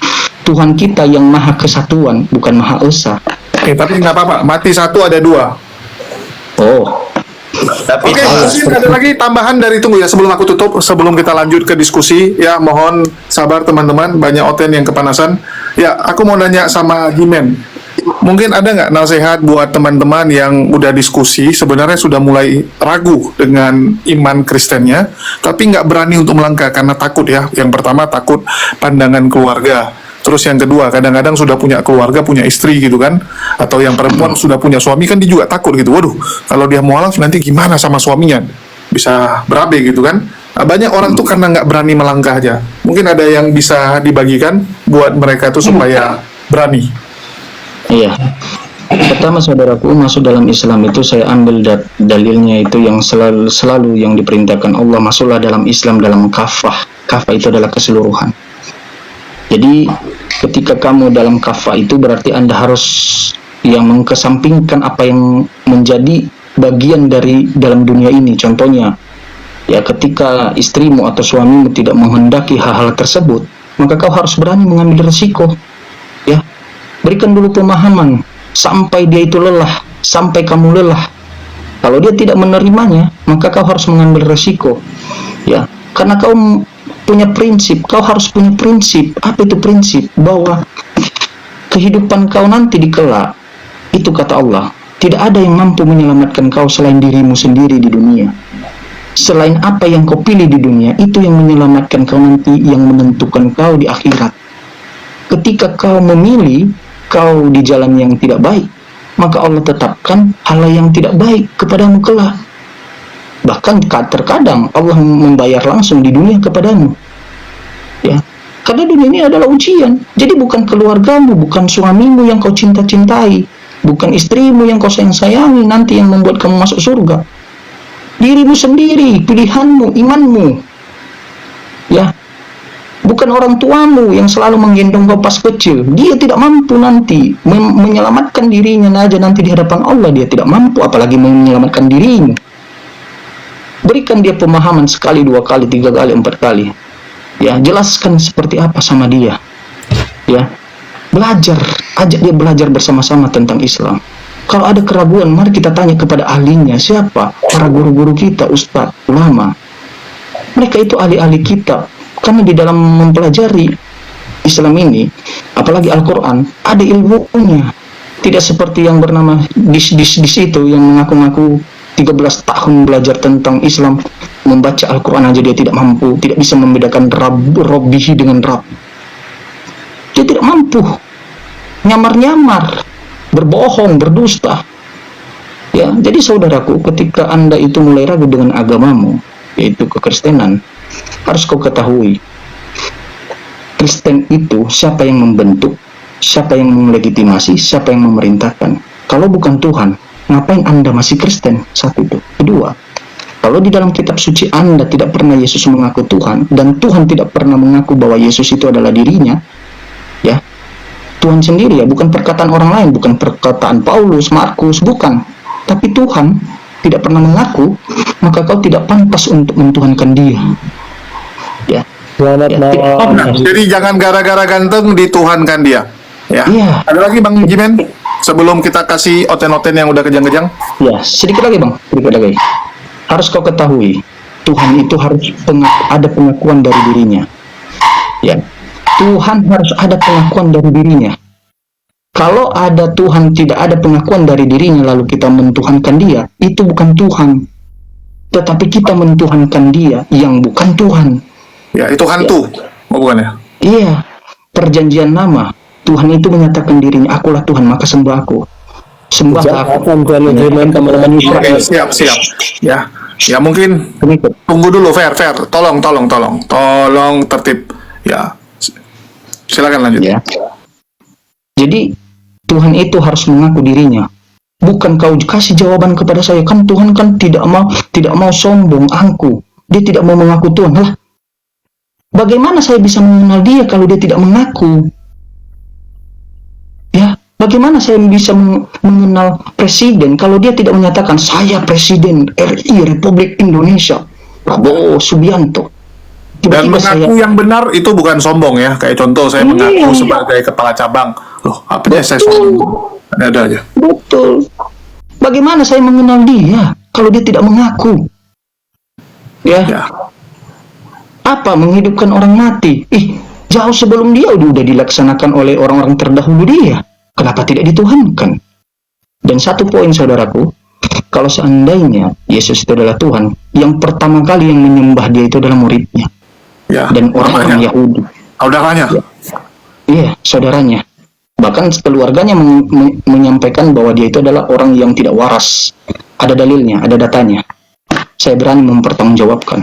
Tuhan kita yang maha kesatuan, bukan maha esa. Tapi nggak apa-apa, mati satu ada dua. Oh. Oke, mungkin ada lagi tambahan dari, tunggu ya, sebelum aku tutup, sebelum kita lanjut ke diskusi, ya mohon sabar teman-teman, banyak oten yang kepanasan. Ya, aku mau nanya sama Jimen, mungkin ada nggak nasihat buat teman-teman yang udah diskusi, sebenarnya sudah mulai ragu dengan iman Kristennya, tapi nggak berani untuk melangkah karena takut ya. Yang pertama takut pandangan keluarga. Terus yang kedua, kadang-kadang sudah punya keluarga, punya istri gitu kan, atau yang perempuan sudah punya suami kan, dia juga takut gitu. Waduh, kalau dia mualaf nanti gimana sama suaminya? Bisa berabe gitu kan. Nah, banyak orang tuh karena nggak berani melangkah aja. Mungkin ada yang bisa dibagikan buat mereka tuh supaya berani. Iya. Pertama, saudaraku, masuk dalam Islam itu saya ambil dalilnya itu yang selalu yang diperintahkan Allah, masuklah dalam Islam dalam kafah. Kafah itu adalah keseluruhan. Jadi ketika kamu dalam kafah itu berarti Anda harus yang mengkesampingkan apa yang menjadi bagian dari dalam dunia ini. Contohnya, ya ketika istrimu atau suamimu tidak menghendaki hal-hal tersebut, maka kau harus berani mengambil resiko. Ya, berikan dulu pemahaman sampai dia itu lelah, sampai kamu lelah. Kalau dia tidak menerimanya, maka kau harus mengambil resiko. Ya, karena kau punya prinsip, kau harus punya prinsip. Apa itu prinsip? Bahwa kehidupan kau nanti di kelak, itu kata Allah, tidak ada yang mampu menyelamatkan kau selain dirimu sendiri di dunia. Selain apa yang kau pilih di dunia, itu yang menyelamatkan kau nanti, yang menentukan kau di akhirat. Ketika kau memilih kau di jalan yang tidak baik, maka Allah tetapkan hal yang tidak baik kepadamu kelak. Bahkan terkadang Allah membayar langsung di dunia kepadamu. Ya, karena dunia ini adalah ujian. Jadi bukan keluargamu, bukan suamimu yang kau cinta-cintai, bukan istrimu yang kau sayang-sayangi nanti yang membuat kamu masuk surga. Dirimu sendiri, pilihanmu, imanmu. Ya. Bukan orang tuamu yang selalu menggendong kau pas kecil. Dia tidak mampu nanti menyelamatkan dirinya aja nanti di hadapan Allah. Dia tidak mampu apalagi menyelamatkan dirimu. Berikan dia pemahaman sekali, dua kali, tiga kali, empat kali. Ya, jelaskan seperti apa sama dia. Ya, belajar, ajak dia belajar bersama-sama tentang Islam. Kalau ada keraguan, mari kita tanya kepada ahlinya. Siapa? Para guru-guru kita, ustadz, ulama. Mereka itu ahli-ahli kitab. Karena di dalam mempelajari Islam ini, apalagi Al-Quran, ada ilmunya. Tidak seperti yang bernama dis itu yang mengaku-ngaku 13 tahun belajar tentang Islam, membaca Al-Quran aja dia tidak mampu, tidak bisa membedakan Rabbihi dengan Rabb. Dia tidak mampu, nyamar-nyamar, berbohong, berdusta. Ya, jadi saudaraku, ketika Anda itu mulai ragu dengan agamamu, yaitu kekristenan, harus kau ketahui, Kristen itu siapa yang membentuk, siapa yang melegitimasi, siapa yang memerintahkan. Kalau bukan Tuhan, ngapain Anda masih Kristen? Satu itu. Kedua, kalau di dalam kitab suci Anda tidak pernah Yesus mengaku Tuhan, dan Tuhan tidak pernah mengaku bahwa Yesus itu adalah dirinya, ya, Tuhan sendiri ya, bukan perkataan orang lain, bukan perkataan Paulus, Markus, bukan, tapi Tuhan tidak pernah mengaku, maka kau tidak pantas untuk mentuhankan dia. Ya. Jadi jangan gara-gara ganteng dituhankan dia. Ya. Iya. Ada lagi Bang Jimen? Sebelum kita kasih oten-oten yang udah kejang-kejang. Ya, sedikit lagi Bang, sedikit lagi. Harus kau ketahui, Tuhan itu harus ada pengakuan dari dirinya. Ya, Tuhan harus ada pengakuan dari dirinya. Kalau ada Tuhan tidak ada pengakuan dari dirinya lalu kita mentuhankan dia, itu bukan Tuhan. Tetapi kita mentuhankan dia yang bukan Tuhan. Ya, itu hantu. Oh, bukan ya? Iya, perjanjian lama. Tuhan itu menyatakan dirinya, akulah Tuhan, maka sembah aku. Sembah aku. Oke, siap. Ya. Ya mungkin tunggu dulu, Fair, tolong tertib. Ya, silakan lanjut. Ya. Jadi Tuhan itu harus mengaku dirinya. Bukan kau kasih jawaban kepada saya, kan Tuhan kan tidak mau sombong, angku. Dia tidak mau mengaku Tuhan. Lah, bagaimana saya bisa mengenal dia kalau dia tidak mengaku? Ya, bagaimana saya bisa mengenal presiden kalau dia tidak menyatakan saya presiden RI Republik Indonesia Prabowo Subianto? Dan mengaku yang benar itu bukan sombong ya. Kayak contoh saya mengaku Iya. sebagai kepala cabang. Loh, apa saya sombong? Ada aja. Betul. Bagaimana saya mengenal dia kalau dia tidak mengaku? Ya. Apa menghidupkan orang mati? Jauh sebelum dia udah dilaksanakan oleh orang-orang terdahulu dia. Kenapa tidak dituhankan? Dan satu poin saudaraku, kalau seandainya Yesus itu adalah Tuhan, yang pertama kali yang menyembah dia itu adalah muridnya. Ya, dan orang-orang Yahudi. Saudaranya. Iya, saudaranya. Bahkan keluarganya menyampaikan bahwa dia itu adalah orang yang tidak waras. Ada dalilnya, ada datanya. Saya berani mempertanggungjawabkan.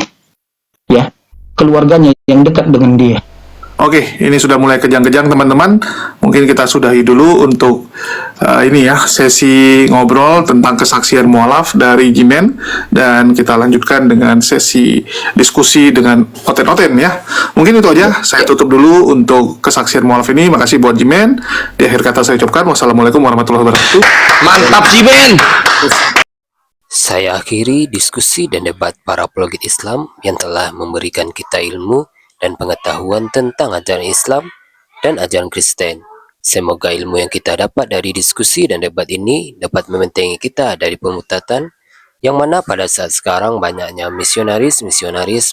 Ya, keluarganya yang dekat dengan dia. Oke, ini sudah mulai kejang-kejang teman-teman. Mungkin kita sudahi dulu untuk ini ya, sesi ngobrol tentang kesaksian mualaf dari Jimen, dan kita lanjutkan dengan sesi diskusi dengan Oten-Oten ya. Mungkin itu aja, saya tutup dulu untuk kesaksian mualaf ini. Makasih buat Jimen. Di akhir kata saya ucapkan wassalamualaikum warahmatullahi wabarakatuh. Mantap Jimen. Saya akhiri diskusi dan debat para apologet Islam yang telah memberikan kita ilmu dan pengetahuan tentang ajaran Islam dan ajaran Kristen. Semoga ilmu yang kita dapat dari diskusi dan debat ini dapat membentengi kita dari pemutatan, yang mana pada saat sekarang banyaknya misionaris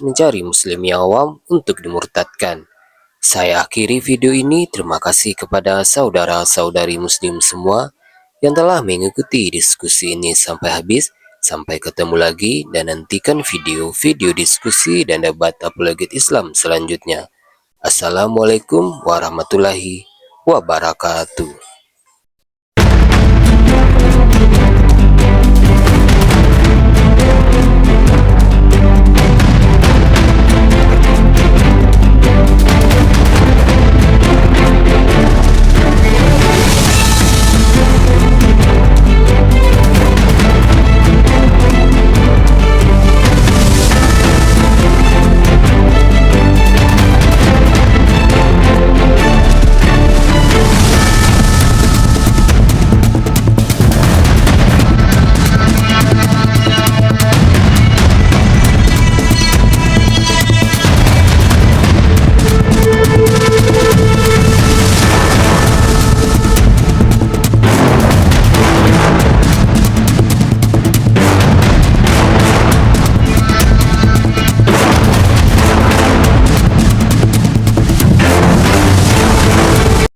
mencari muslim yang awam untuk dimurtadkan. Saya akhiri video ini. Terima kasih kepada saudara-saudari muslim semua yang telah mengikuti diskusi ini sampai habis. Sampai ketemu lagi dan nantikan video-video diskusi dan debat apologet Islam selanjutnya. Assalamualaikum warahmatullahi wabarakatuh.